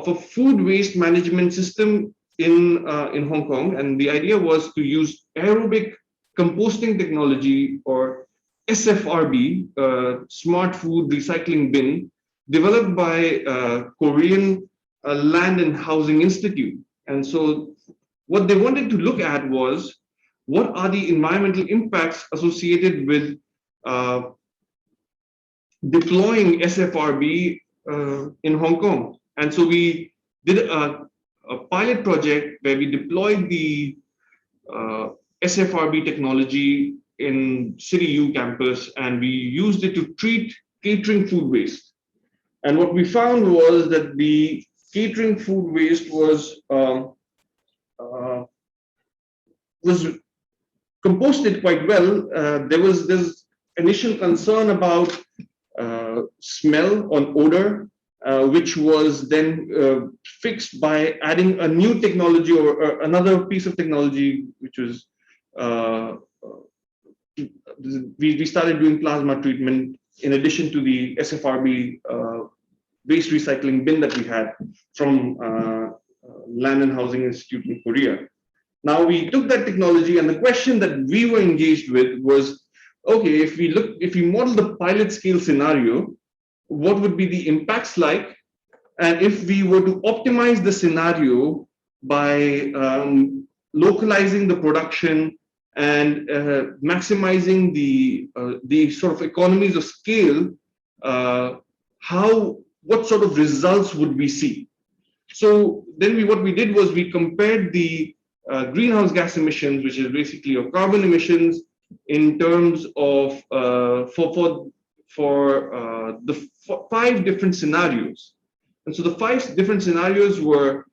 a food waste management system in Hong Kong. And the idea was to use aerobic composting technology, or SFRB, Smart Food Recycling Bin, developed by Korean Land and Housing Institute. And so what they wanted to look at was, what are the environmental impacts associated with deploying SFRB in Hong Kong? And so we did a pilot project where we deployed the SFRB technology in City U campus, and we used it to treat catering food waste. And what we found was that the catering food waste was composted quite well. There was this initial concern about smell or odor, which was then fixed by adding a new technology, or another piece of technology, which was we started doing plasma treatment in addition to the SFRB waste recycling bin that we had from Land and Housing Institute in Korea. Now we took that technology, and the question that we were engaged with was, okay, if we model the pilot scale scenario, what would be the impacts like? And if we were to optimize the scenario by localizing the production and maximizing the sort of economies of scale, what sort of results would we see? So then what we did was we compared the greenhouse gas emissions, which is basically your carbon emissions, in terms of for the 5 different scenarios. And so the 5 different scenarios were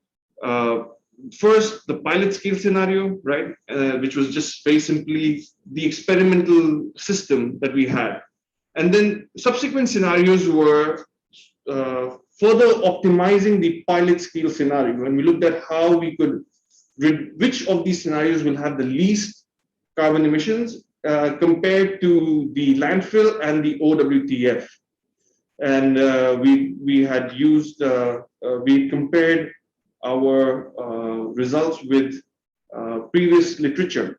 first the pilot scale scenario, right, which was just very simply the experimental system that we had. And then subsequent scenarios were further optimizing the pilot scale scenario. And we looked at how we could, which of these scenarios will have the least carbon emissions compared to the landfill and the OWTF. And we had used, we compared our results with previous literature.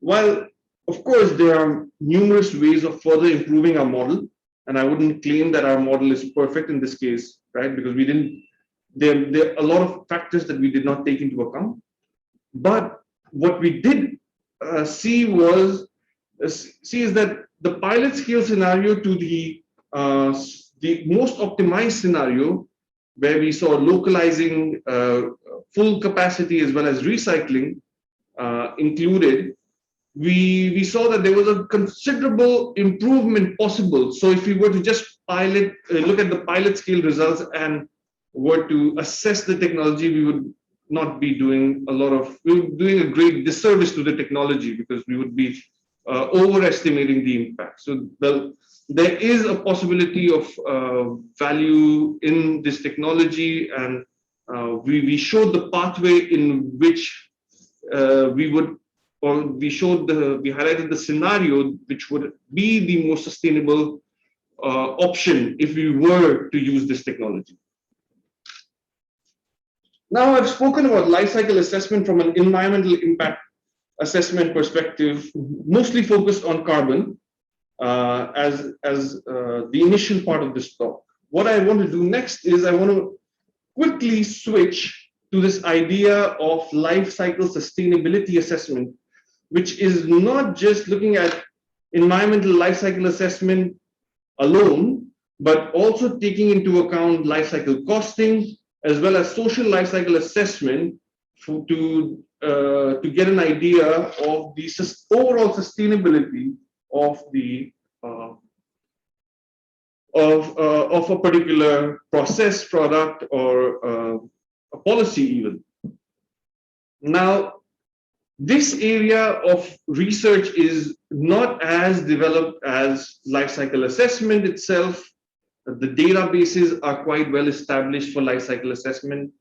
While, of course, there are numerous ways of further improving our model, and I wouldn't claim that our model is perfect in this case, right? Because we didn't, there are a lot of factors that we did not take into account. But what we did see is that the pilot scale scenario to the most optimized scenario, where we saw localizing full capacity as well as recycling included, we saw that there was a considerable improvement possible. So if we were to just pilot, look at the pilot scale results and were to assess the technology, we would not be doing we would be doing a great disservice to the technology, because we would be overestimating the impact. So there is a possibility of value in this technology, and we showed the pathway in which we would, or we highlighted the scenario which would be the most sustainable option if we were to use this technology. Now, I've spoken about life cycle assessment from an environmental impact assessment perspective, mostly focused on carbon as the initial part of this talk. What I want to do next is I want to quickly switch to this idea of life cycle sustainability assessment, which is not just looking at environmental life cycle assessment alone, but also taking into account life cycle costing, as well as social life cycle assessment to get an idea of the overall sustainability of the of a particular process, product, or a policy even. Now, this area of research is not as developed as life cycle assessment itself. The databases are quite well established for life cycle assessment.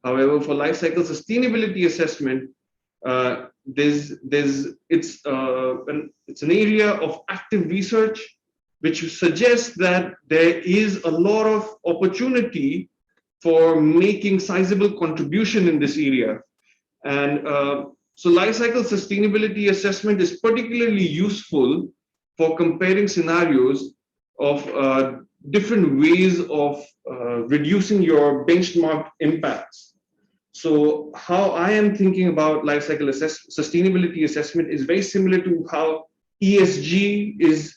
However, for life cycle sustainability assessment, it's an area of active research which suggests that there is a lot of opportunity for making sizable contribution in this area. And so life cycle sustainability assessment is particularly useful for comparing scenarios of different ways of reducing your benchmark impacts. So how I am thinking about life cycle sustainability assessment is very similar to how ESG is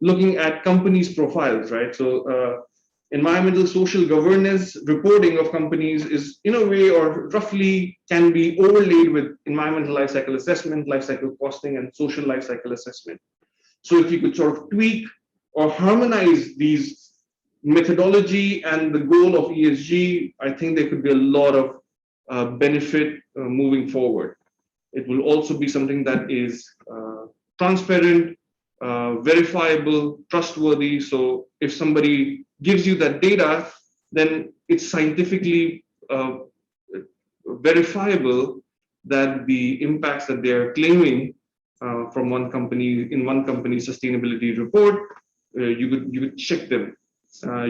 looking at companies' profiles, right? So environmental social governance reporting of companies is in a way or roughly can be overlaid with environmental life cycle assessment, life cycle costing, and social life cycle assessment. So if you could sort of tweak or harmonize these methodology and the goal of ESG, I think there could be a lot of benefit moving forward. It will also be something that is transparent, verifiable, trustworthy. So if somebody gives you that data, then it's scientifically verifiable that the impacts that they're claiming from one company in one company's sustainability report, you could check them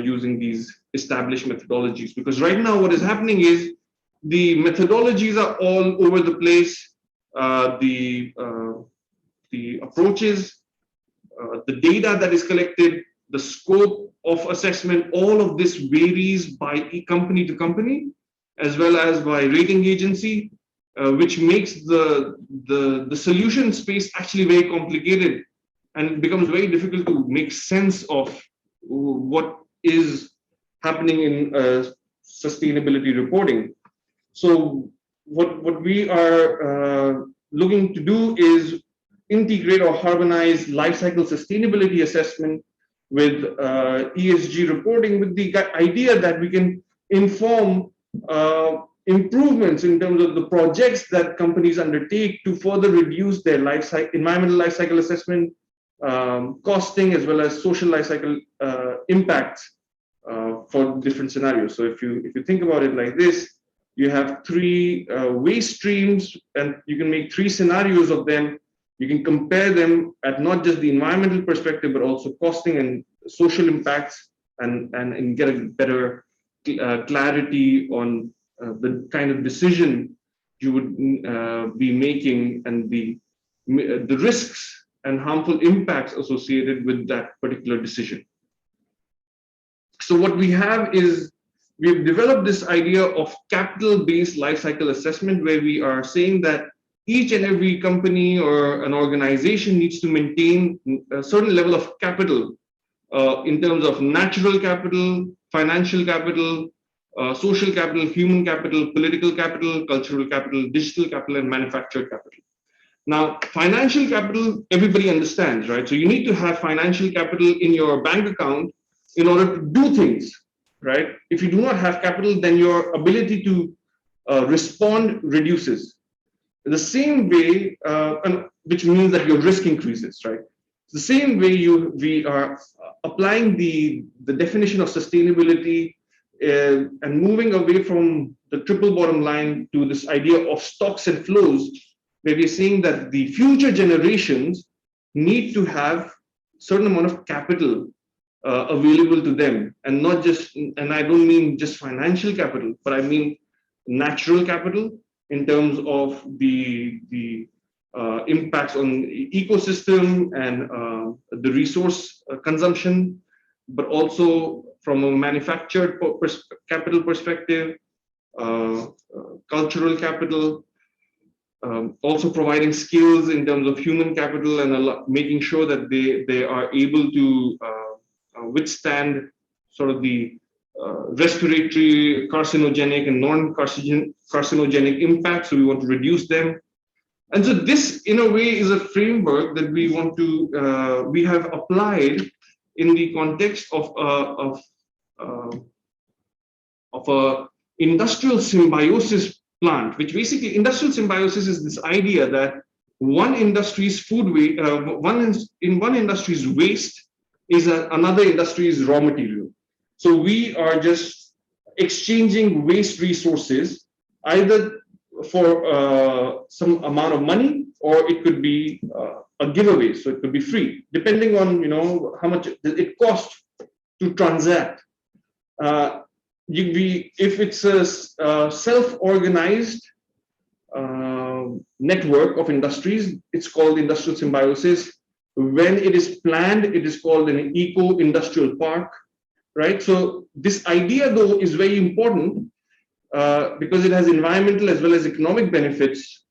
using these established methodologies. Because right now what is happening is the methodologies are all over the place. The approaches, the data that is collected, the scope of assessment, all of this varies by company to company, as well as by rating agency, which makes the solution space actually very complicated, and it becomes very difficult to make sense of what is happening in sustainability reporting. So what we are looking to do is integrate or harmonize life cycle sustainability assessment with ESG reporting, with the idea that we can inform improvements in terms of the projects that companies undertake to further reduce their environmental life cycle assessment, costing as well as social life cycle impacts for different scenarios. So if you think about it like this, you have three waste streams, and you can make three scenarios of them. You can compare them at not just the environmental perspective, but also costing and social impacts, and get a better clarity on the kind of decision you would be making, and the risks and harmful impacts associated with that particular decision. So what we have is, we've developed this idea of capital-based life cycle assessment, where we are saying that each and every company or an organization needs to maintain a certain level of capital in terms of natural capital, financial capital, social capital, human capital, political capital, cultural capital, digital capital, and manufactured capital. Now, financial capital, everybody understands, right? So you need to have financial capital in your bank account in order to do things, right? If you do not have capital, then your ability to respond reduces. In the same way, which means that your risk increases, right? The same way we are applying the definition of sustainability and moving away from the triple bottom line to this idea of stocks and flows, where we're saying that the future generations need to have certain amount of capital available to them, and not just, and I don't mean just financial capital, but I mean natural capital in terms of the impacts on ecosystem and the resource consumption, but also from a manufactured capital perspective, cultural capital, also providing skills in terms of human capital, and making sure that they are able to withstand sort of the respiratory, carcinogenic, and non-carcinogenic impacts. So we want to reduce them. And so this, in a way, is a framework that we want to, we have applied in the context of a industrial symbiosis plant, which basically, industrial symbiosis is this idea that one industry's food waste, one industry's waste is another industry's raw material. So we are just exchanging waste resources, either for some amount of money, or it could be a giveaway, so it could be free, depending on how much it costs to transact. If it's a self-organized network of industries, it's called industrial symbiosis. When it is planned, it is called an eco-industrial park, right? So this idea, though, is very important because it has environmental as well as economic benefits,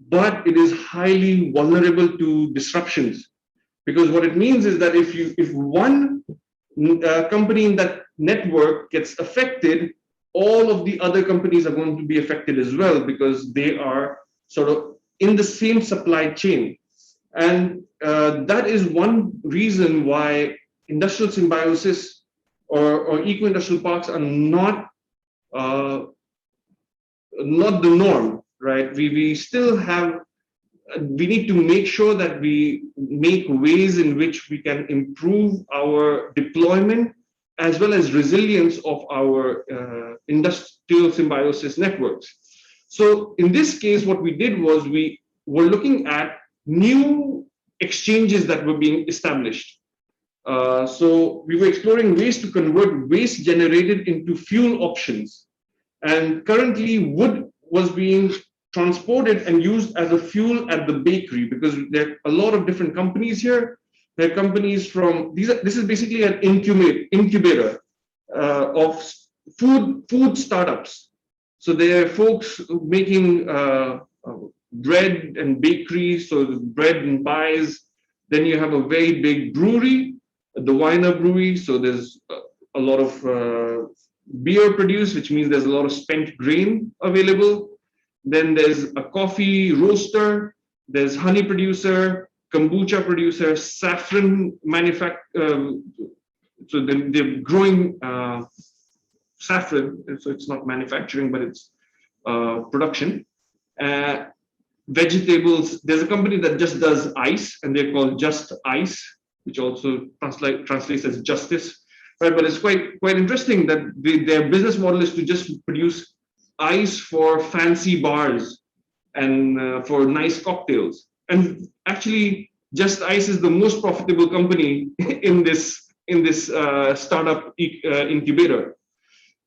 but it is highly vulnerable to disruptions. Because what it means is that if one company in that network gets affected, all of the other companies are going to be affected as well, because they are sort of in the same supply chain. And that is one reason why industrial symbiosis or eco-industrial parks are not the norm, right? We still have, we need to make sure that we make ways in which we can improve our deployment as well as resilience of our industrial symbiosis networks. So in this case, what we did was we were looking at new exchanges that were being established. So we were exploring ways to convert waste generated into fuel options. And currently, wood was being transported and used as a fuel at the bakery, because there are a lot of different companies here. There are companies from, this is basically an incubator of food startups. So there are folks making bread and bakery, so bread and pies. Then you have a very big brewery, the Weiner Brewery. So there's a lot of beer produced, which means there's a lot of spent grain available. Then there's a coffee roaster, there's honey producer, kombucha producer, saffron manufacturer. So they're growing saffron, so it's not manufacturing, but it's production. Vegetables, there's a company that just does ice, and they're called Just Ice. which also translates as justice, right? But it's quite interesting that their business model is to just produce ice for fancy bars and for nice cocktails. And actually, Just Ice is the most profitable company in this startup incubator.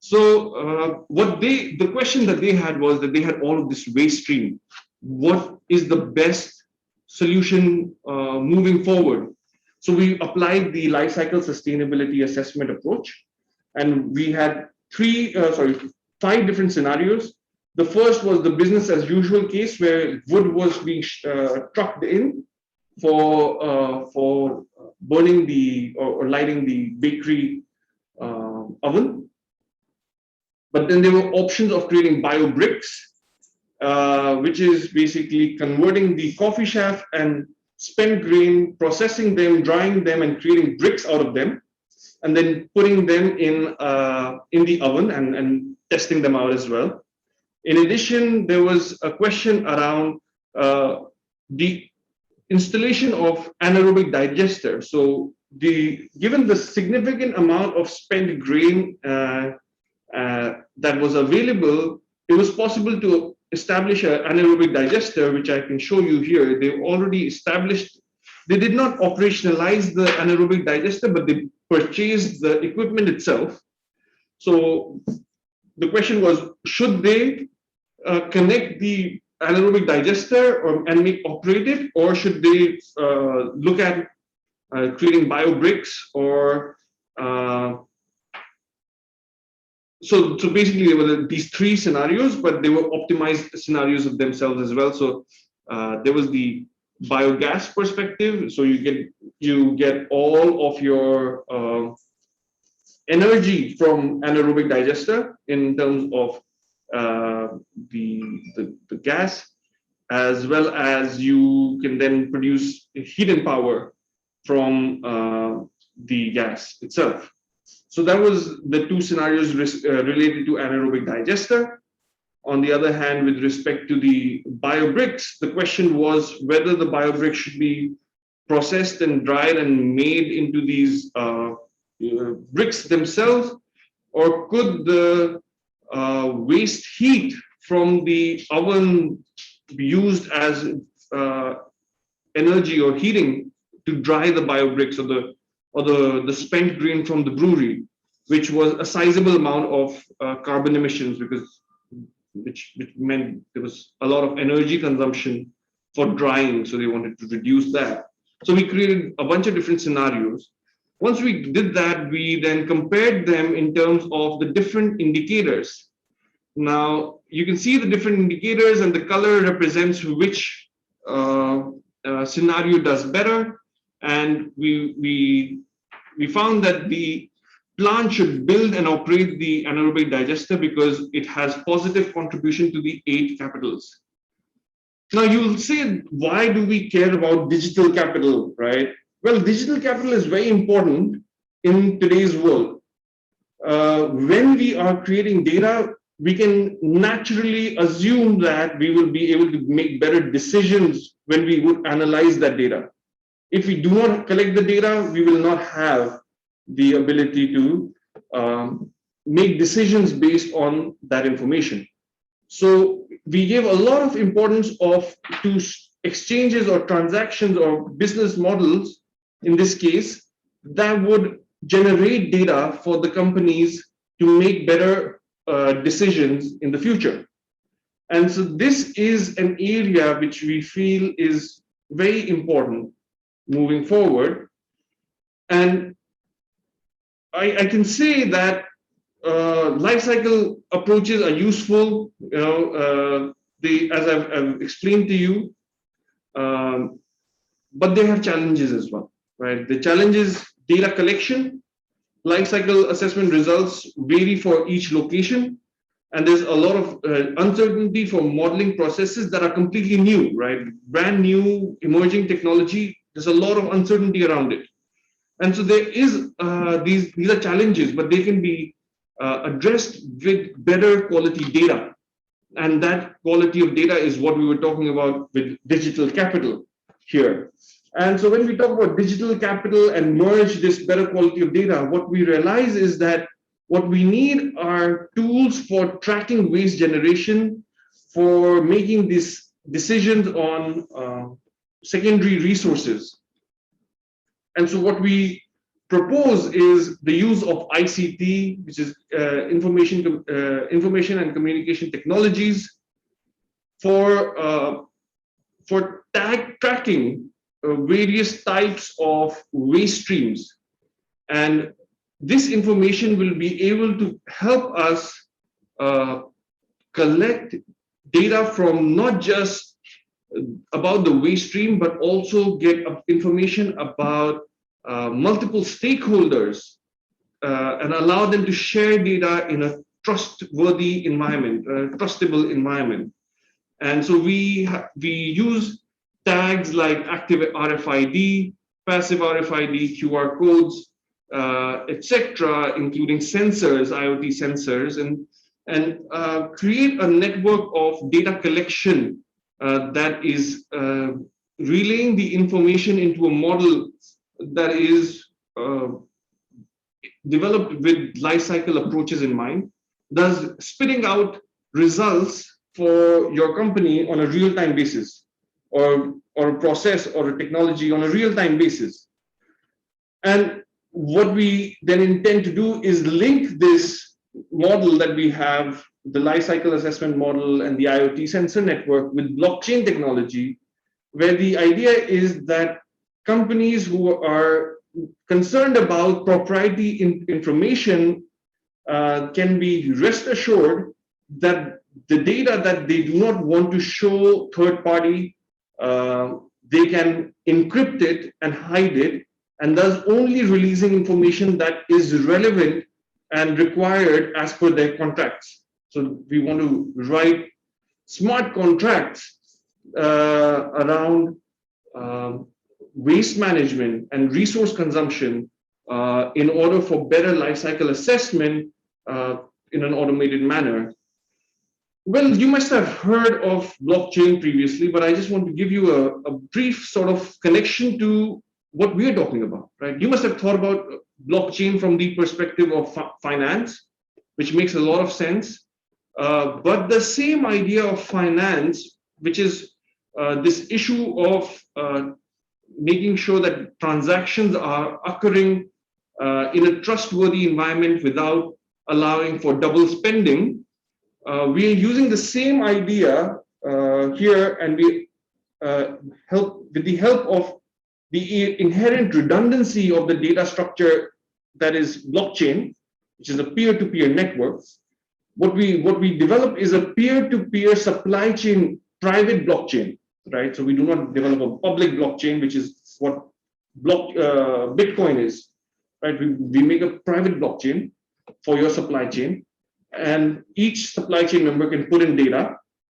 So the question that they had was that they had all of this waste stream. What is the best solution moving forward? So we applied the life cycle sustainability assessment approach, and we had five different scenarios. The first was the business as usual case, where wood was being trucked in for burning or lighting the bakery oven. But then there were options of creating bio bricks, which is basically converting the coffee shaft and spent grain, processing them, drying them, and creating bricks out of them, and then putting them in the oven and testing them out as well. In addition, there was a question around the installation of anaerobic digester. So given the significant amount of spent grain that was available, it was possible to establish an anaerobic digester, which I can show you here. They've already established, they did not operationalize the anaerobic digester, but they purchased the equipment itself. So the question was, should they connect the anaerobic digester and operate it, or should they look at creating bio bricks or So basically, there were these three scenarios, but they were optimized scenarios of themselves as well. So there was the biogas perspective. So you get all of your energy from anaerobic digester in terms of the gas, as well as you can then produce heat and power from the gas itself. So that was the two scenarios related to anaerobic digester. On the other hand, with respect to the biobricks, the question was whether the biobricks should be processed and dried and made into these bricks themselves, or could the waste heat from the oven be used as energy or heating to dry the biobricks or the spent grain from the brewery, which was a sizable amount of carbon emissions, which meant there was a lot of energy consumption for drying, so they wanted to reduce that. So we created a bunch of different scenarios. Once we did that, we then compared them in terms of the different indicators. Now, you can see the different indicators, and the color represents which scenario does better. And we found that the plant should build and operate the anaerobic digester because it has positive contribution to the 8 capitals. Now you'll say, why do we care about digital capital, right? Well, digital capital is very important in today's world. When we are creating data, we can naturally assume that we will be able to make better decisions when we would analyze that data. If we do not collect the data, we will not have the ability to make decisions based on that information. So we gave a lot of importance to exchanges or transactions or business models, in this case, that would generate data for the companies to make better decisions in the future. And so this is an area which we feel is very important moving forward. And I can say that life cycle approaches are useful, as I've explained to you, but they have challenges as well, right? The challenge is data collection. Life cycle assessment results vary for each location, and there's a lot of uncertainty for modeling processes that are completely new, right? Brand new, emerging technology. There's a lot of uncertainty around it. And so there is these are challenges, but they can be addressed with better quality data. And that quality of data is what we were talking about with digital capital here. And so when we talk about digital capital and merge this better quality of data, what we realize is that what we need are tools for tracking waste generation, for making these decisions on secondary resources. And so what we propose is the use of ICT, which is information and communication technologies, for tracking various types of waste streams. And this information will be able to help us collect data from not just about the waste stream, but also get information about multiple stakeholders and allow them to share data in a trustworthy environment, a trustable environment. And so we use tags like active RFID, passive RFID, QR codes, etc., including sensors, IoT sensors, and create a network of data collection that is relaying the information into a model that is developed with life cycle approaches in mind, thus spitting out results for your company on a real-time basis, or a process or a technology on a real-time basis. And what we then intend to do is link this model that we have, the life cycle assessment model and the IoT sensor network, with blockchain technology, where the idea is that companies who are concerned about proprietary information can be rest assured that the data that they do not want to show third party, they can encrypt it and hide it, and thus only releasing information that is relevant and required as per their contracts. So we want to write smart contracts around waste management and resource consumption in order for better life cycle assessment in an automated manner. Well, you must have heard of blockchain previously, but I just want to give you a brief sort of connection to what we're talking about, right? You must have thought about blockchain from the perspective of finance, which makes a lot of sense. But the same idea of finance, which is this issue of making sure that transactions are occurring in a trustworthy environment without allowing for double spending, we are using the same idea here, and we help with the help of the inherent redundancy of the data structure that is blockchain, which is a peer-to-peer network. What we develop is a peer-to-peer supply chain private blockchain, right? So we do not develop a public blockchain, which is what Bitcoin is, right? We make a private blockchain for your supply chain, and each supply chain member can put in data.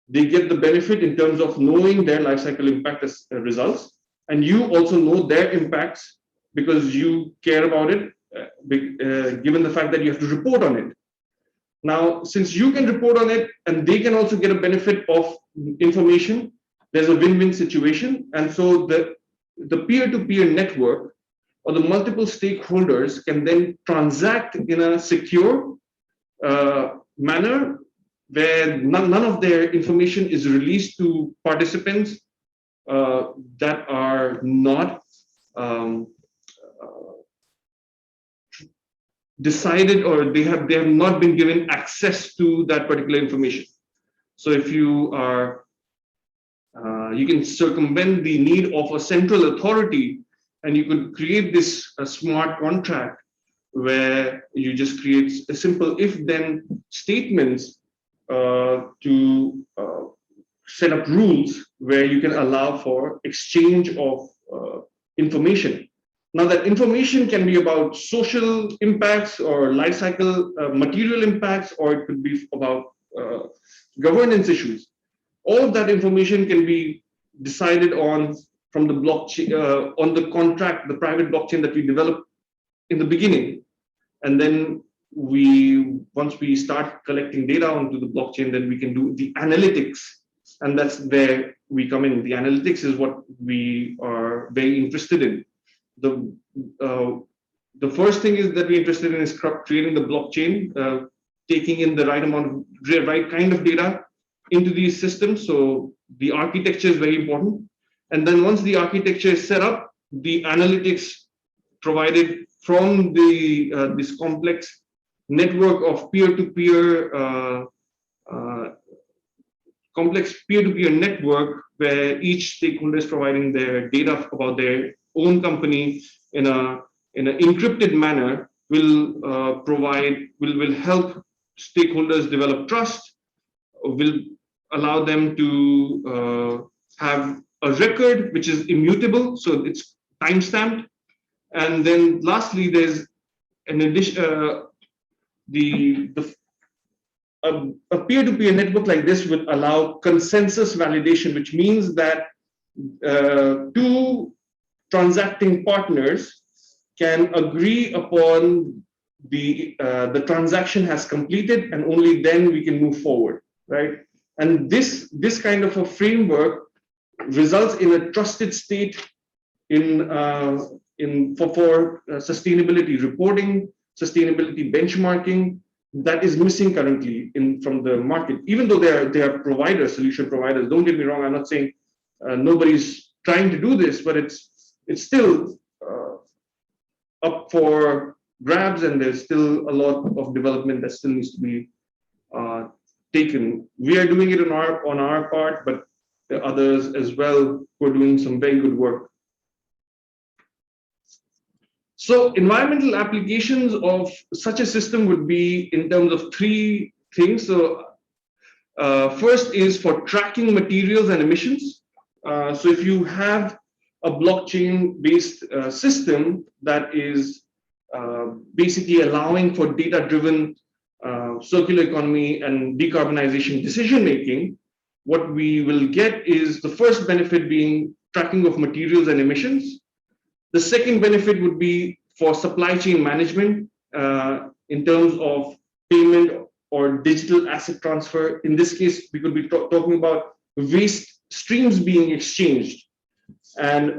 They get the benefit in terms of knowing their lifecycle impact results, and you also know their impacts because you care about it, given the fact that you have to report on it. Now, since you can report on it and they can also get a benefit of information, there's a win-win situation. And so the peer-to-peer network or the multiple stakeholders can then transact in a secure manner where none of their information is released to participants that are not decided, or they have not been given access to that particular information. So if you are, you can circumvent the need of a central authority, and you could create this smart contract where you just create a simple if-then statements to set up rules where you can allow for exchange of information. Now, that information can be about social impacts or life cycle material impacts, or it could be about governance issues. All of that information can be decided on from the blockchain, on the contract, the private blockchain that we developed in the beginning. And then once we start collecting data onto the blockchain, then we can do the analytics and that's where we come in. The analytics is what we are very interested in. The first thing is that we're interested in is creating the blockchain, taking in the right amount of right kind of data into these systems. So the architecture is very important. And then once the architecture is set up, the analytics provided from the this complex network of peer-to-peer complex peer-to-peer network where each stakeholder is providing their data about their own company in an encrypted manner will help stakeholders develop trust, will allow them to have a record which is immutable, so it's time-stamped. And then lastly, there's an addition, a peer-to-peer network like this would allow consensus validation, which means that two transacting partners can agree upon the transaction has completed, and only then we can move forward, right? And this kind of a framework results in a trusted state for sustainability reporting, sustainability benchmarking that is missing currently from the market. Even though they are providers, solution providers. Don't get me wrong. I'm not saying nobody's trying to do this, but it's still up for grabs, and there's still a lot of development that still needs to be taken. We are doing it on our part, but there are others as well who are doing some very good work. So environmental applications of such a system would be in terms of three things. So first is for tracking materials and emissions. So if you have a blockchain-based system that is basically allowing for data-driven circular economy and decarbonization decision-making, what we will get is the first benefit being tracking of materials and emissions. The second benefit would be for supply chain management in terms of payment or digital asset transfer. In this case, we could be talking about waste streams being exchanged, and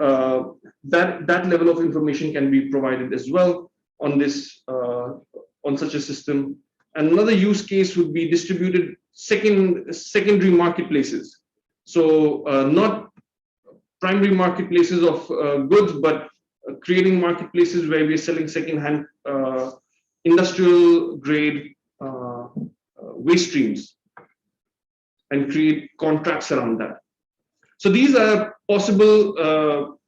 that level of information can be provided as well on this on such a system. And another use case would be distributed secondary marketplaces. So not primary marketplaces of goods, but creating marketplaces where we're selling secondhand industrial grade waste streams and create contracts around that. So these are possible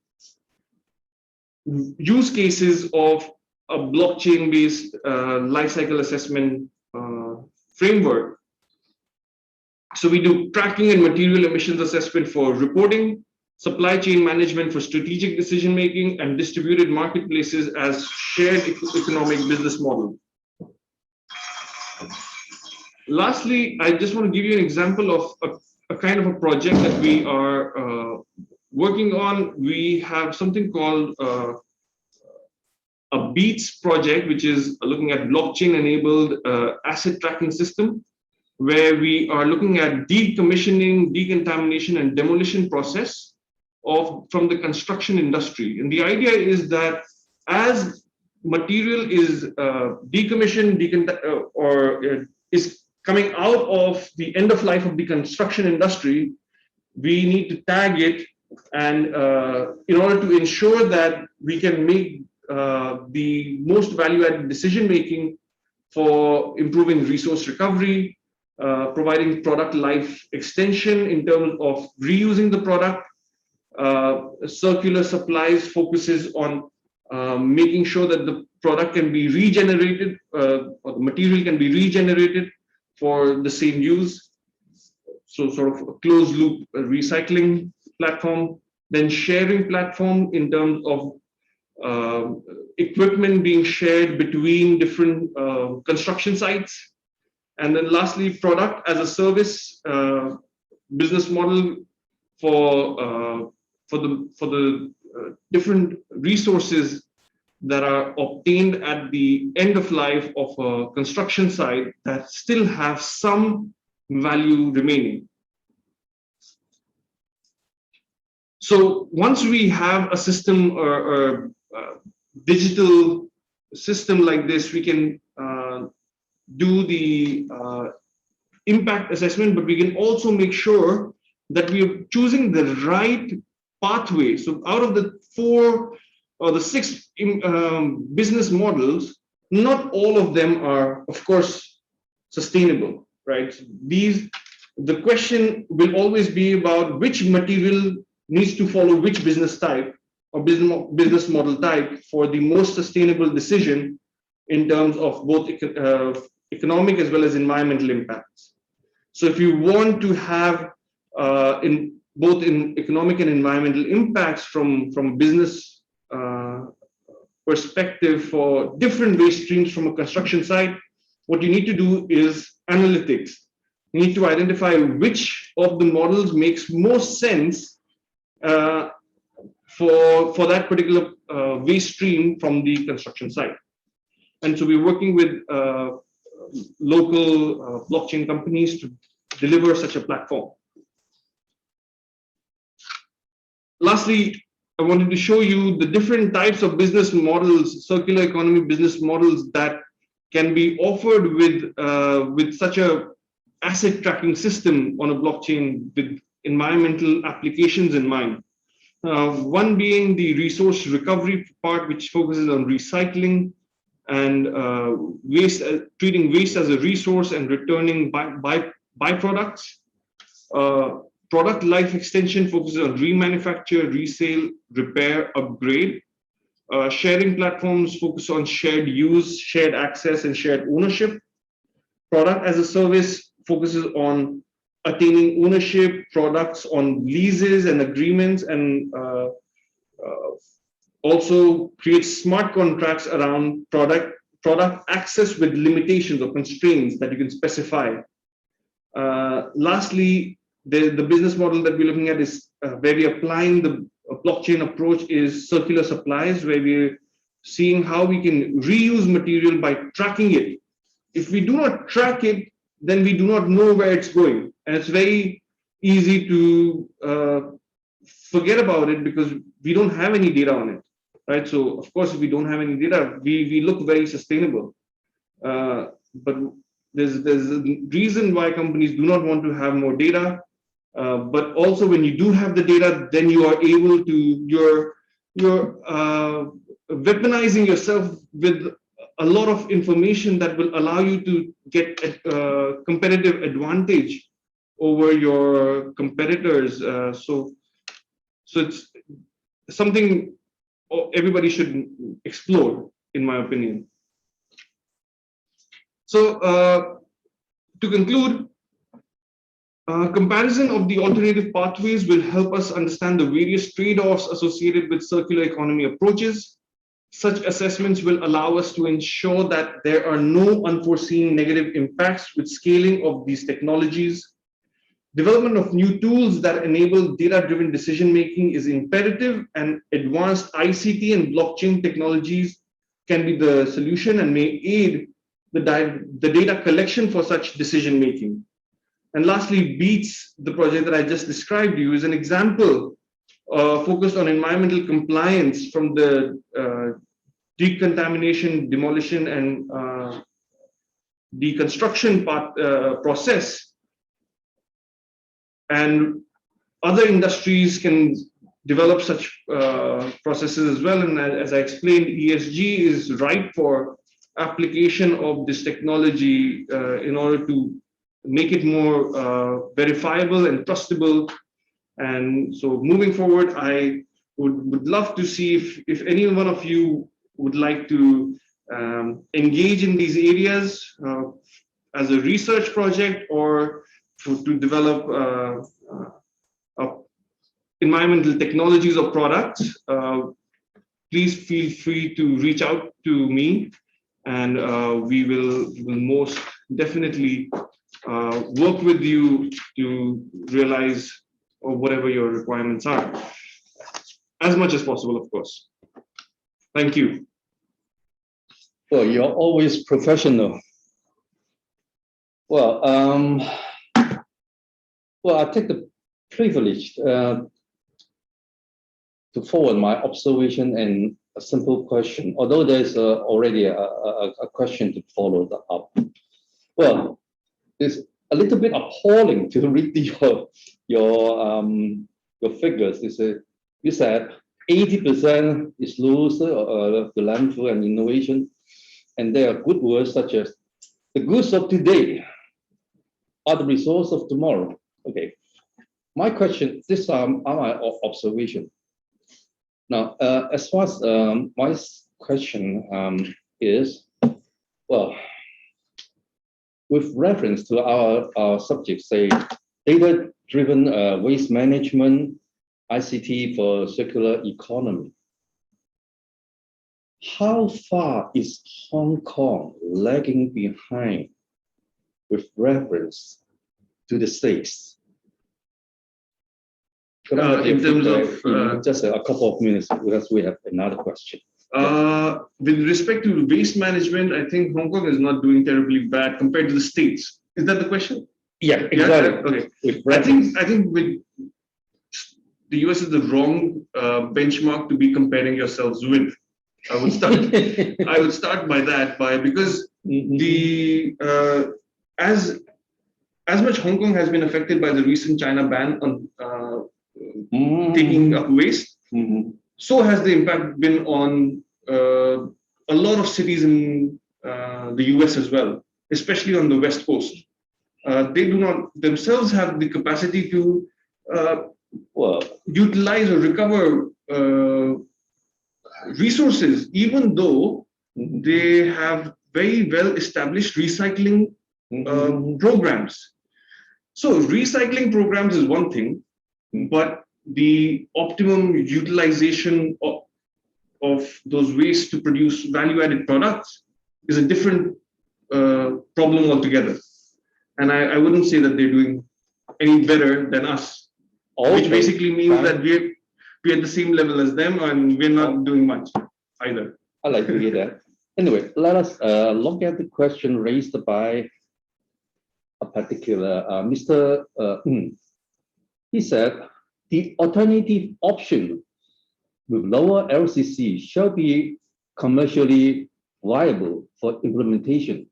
use cases of a blockchain-based lifecycle assessment framework. So we do tracking and material emissions assessment for reporting, supply chain management for strategic decision making, and distributed marketplaces as shared economic business model. Lastly, I just want to give you an example of a kind of a project that we are working on. We have something called a BEATS project, which is looking at blockchain-enabled asset tracking system, where we are looking at decommissioning, decontamination, and demolition process from the construction industry. And the idea is that as material is decommissioned, is coming out of the end of life of the construction industry, we need to tag it, and in order to ensure that we can make the most value-added decision-making for improving resource recovery, providing product life extension in terms of reusing the product. Circular supplies focuses on making sure that the product can be regenerated, or the material can be regenerated for the same use. So sort of a closed loop recycling platform. Then sharing platform in terms of equipment being shared between different construction sites. And then lastly, product as a service business model for the different resources that are obtained at the end of life of a construction site that still have some value remaining. So once we have a system or digital system like this, we can do the impact assessment, but we can also make sure that we are choosing the right pathway. So out of the 4 or the 6 business models, not all of them are, of course, sustainable, right? The question will always be about which material needs to follow which business type or business model type for the most sustainable decision in terms of both economic as well as environmental impacts. So if you want to have in both in economic and environmental impacts from business perspective for different waste streams from a construction site, what you need to do is analytics. You need to identify which of the models makes most sense for that particular waste stream from the construction site. And so we're working with local blockchain companies to deliver such a platform. Lastly, I wanted to show you the different types of business models, circular economy business models that can be offered with such a asset tracking system on a blockchain with environmental applications in mind. One being the resource recovery part, which focuses on recycling and waste, treating waste as a resource and returning byproducts. Product life extension focuses on remanufacture, resale, repair, upgrade. Sharing platforms focus on shared use, shared access, and shared ownership. Product as a service focuses on attaining ownership, products on leases and agreements, and also creates smart contracts around product access with limitations or constraints that you can specify. Lastly, the business model that we're looking at is where we're applying the blockchain approach is circular supplies, where we're seeing how we can reuse material by tracking it. If we do not track it, then we do not know where it's going. And it's very easy to forget about it because we don't have any data on it, right? So of course, if we don't have any data, we look very sustainable. But there's a reason why companies do not want to have more data. But also when you do have the data, then you are able to, you're weaponizing yourself with a lot of information that will allow you to get a competitive advantage over your competitors. So it's something everybody should explore, in my opinion. So to conclude, comparison of the alternative pathways will help us understand the various trade-offs associated with circular economy approaches. Such assessments will allow us to ensure that there are no unforeseen negative impacts with scaling of these technologies. Development of new tools that enable data-driven decision-making is imperative, and advanced ICT and blockchain technologies can be the solution and may aid the data collection for such decision-making. And lastly, BEATS, the project that I just described to you, is an example focused on environmental compliance from the decontamination, demolition, and deconstruction process. And other industries can develop such processes as well. And as I explained, ESG is ripe for application of this technology in order to make it more verifiable and trustable. And so moving forward, I would love to see if any one of you would like to engage in these areas as a research project or to develop environmental technologies or products. Please feel free to reach out to me, and we will most definitely work with you to realize whatever your requirements are, as much as possible, of course. Thank you. Well, you're always professional. Well, I take the privilege to forward my observation and a simple question, although there's already a question to follow up. Well, it's a little bit appalling to read your figures. You said 80% is loose, the landfill and innovation, and there are good words such as the goods of today are the resource of tomorrow. Okay, my question, this are my observation. Now, as far as my question is, well, with reference to our subject, say, data-driven waste management, ICT for circular economy. How far is Hong Kong lagging behind with reference to the States? In terms of just a couple of minutes, because we have another question. With respect to waste management, I think Hong Kong is not doing terribly bad compared to the States. Is that the question? Yeah, exactly. Yeah? Okay. I think with the US is the wrong benchmark to be comparing yourselves with. I would start by that, because the as much Hong Kong has been affected by the recent China ban on taking up waste, so has the impact been on a lot of cities in the US as well, especially on the West Coast. They do not themselves have the capacity to utilize or recover resources, even though they have very well established recycling programs. So recycling programs is one thing, but the optimum utilization of those wastes to produce value-added products is a different problem altogether. And I wouldn't say that they're doing any better than us, which basically means that we're at the same level as them, and we're not doing much either. I like to hear that. Anyway, let us look at the question raised by a particular Mr. He said, the alternative option with lower LCC shall be commercially viable for implementation.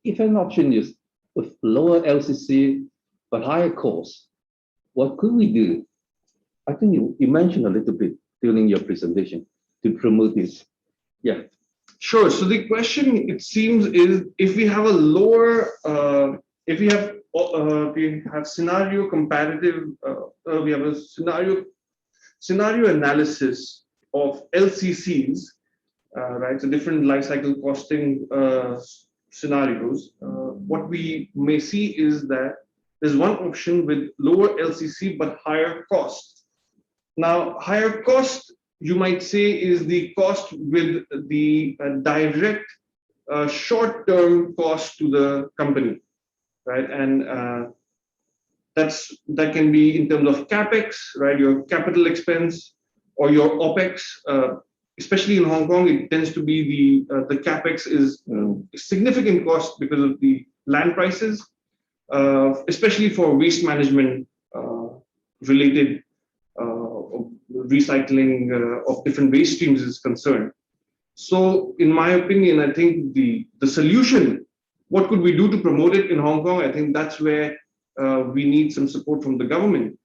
If an option is with lower LCC but higher cost, what could we do? I think you mentioned a little bit during your presentation to promote this. Yeah. Sure. So the question, it seems, is if we have a lower, if we have scenario comparative, we have a scenario analysis of LCCs, right? So different life cycle costing scenarios. What we may see is that there's one option with lower LCC but higher cost. Now, higher cost, you might say, is the cost with the direct short-term cost to the company, right? And that can be in terms of capex, right? Your capital expense, or your opex. Especially in Hong Kong, it tends to be the capex is significant cost because of the land prices, especially for waste management related recycling of different waste streams is concerned. So in my opinion, I think the solution, what could we do to promote it in Hong Kong? I think that's where we need some support from the government.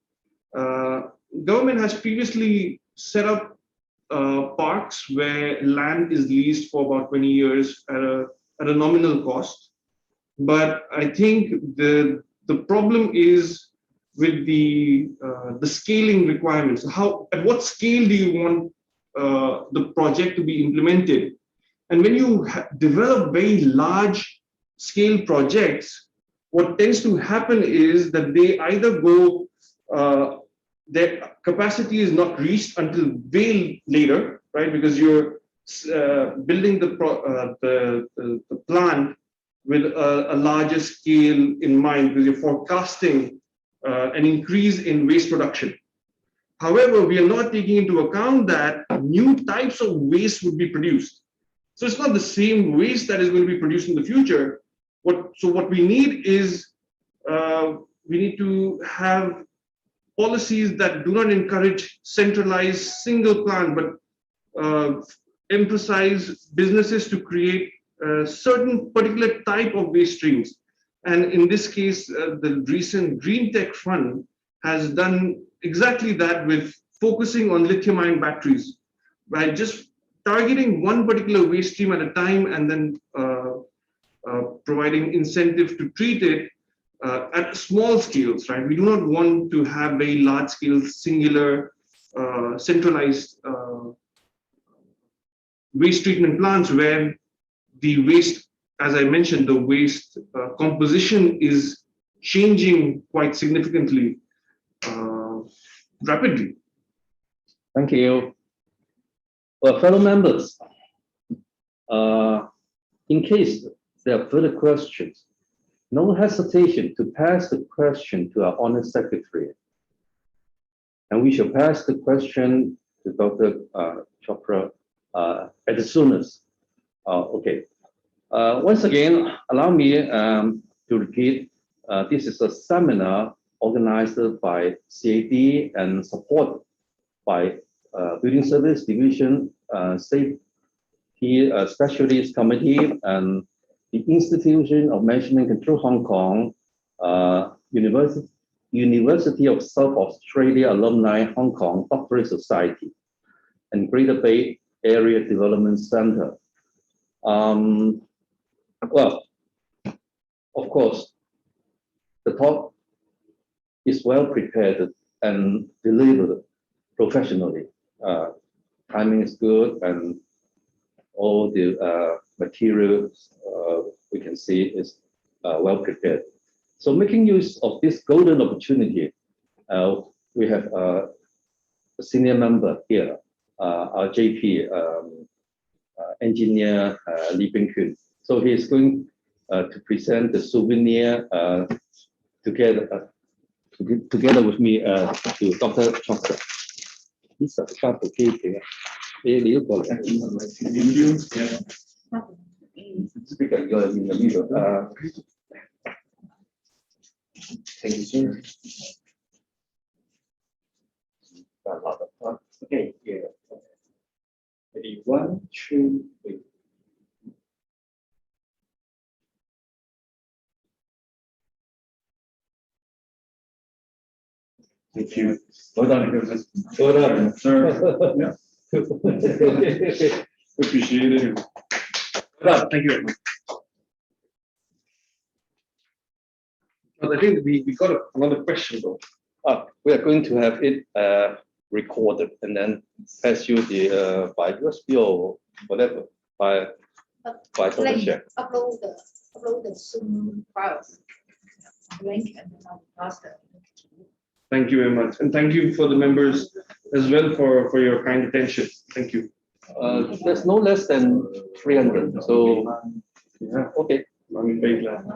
Government has previously set up parks where land is leased for about 20 years at a nominal cost. But I think the problem is with the scaling requirements. At what scale do you want the project to be implemented? And when you develop very large scale projects, what tends to happen is that they either go, their capacity is not reached until way later, right? Because you're building the plant with a larger scale in mind, because you're forecasting an increase in waste production. However, we are not taking into account that new types of waste would be produced. So it's not the same waste that is going to be produced in the future. What we need is, we need to have policies that do not encourage centralized single plant, but emphasize businesses to create a certain particular type of waste streams. And in this case, the recent Green Tech Fund has done exactly that with focusing on lithium-ion batteries, by just targeting one particular waste stream at a time and then providing incentive to treat it at small scales, right? We do not want to have very large scale, singular, centralized waste treatment plants where the waste, as I mentioned, the waste composition is changing quite significantly, rapidly. Thank you. Well, fellow members, in case there are further questions, no hesitation to pass the question to our Honor Secretary. And we shall pass the question to Dr. Chopra at the soonest. Okay. Once again, allow me to repeat, this is a seminar organized by CAD and supported by Building Service Division, Safety Specialist Committee, and the Institution of Measurement Control Hong Kong, University of South Australia Alumni Hong Kong Doctorate Society, and Greater Bay Area Development Center. Well, of course, the talk is well prepared and delivered professionally. Timing is good, and all the materials we can see is well prepared. So making use of this golden opportunity, we have a senior member here, our JP engineer Lee Bing-Kun. So he is going to present the souvenir together with me to Dr. Chopra. This is a cake. Speaker, you're in the middle. Thank you, sir. Okay, yeah. Ready, 1, 2, 3. Thank you. Well done. Well done, sir. Yeah. Appreciate it. Well done. Thank you very much. Well, I think we got another question though. We are going to have it recorded and then pass you the by USB or whatever by share. Upload the Zoom files, link, and then I'll pass the. Thank you very much, and thank you for the members as well for your kind attention. Thank you. There's no less than 300. So yeah, okay. I'm very glad.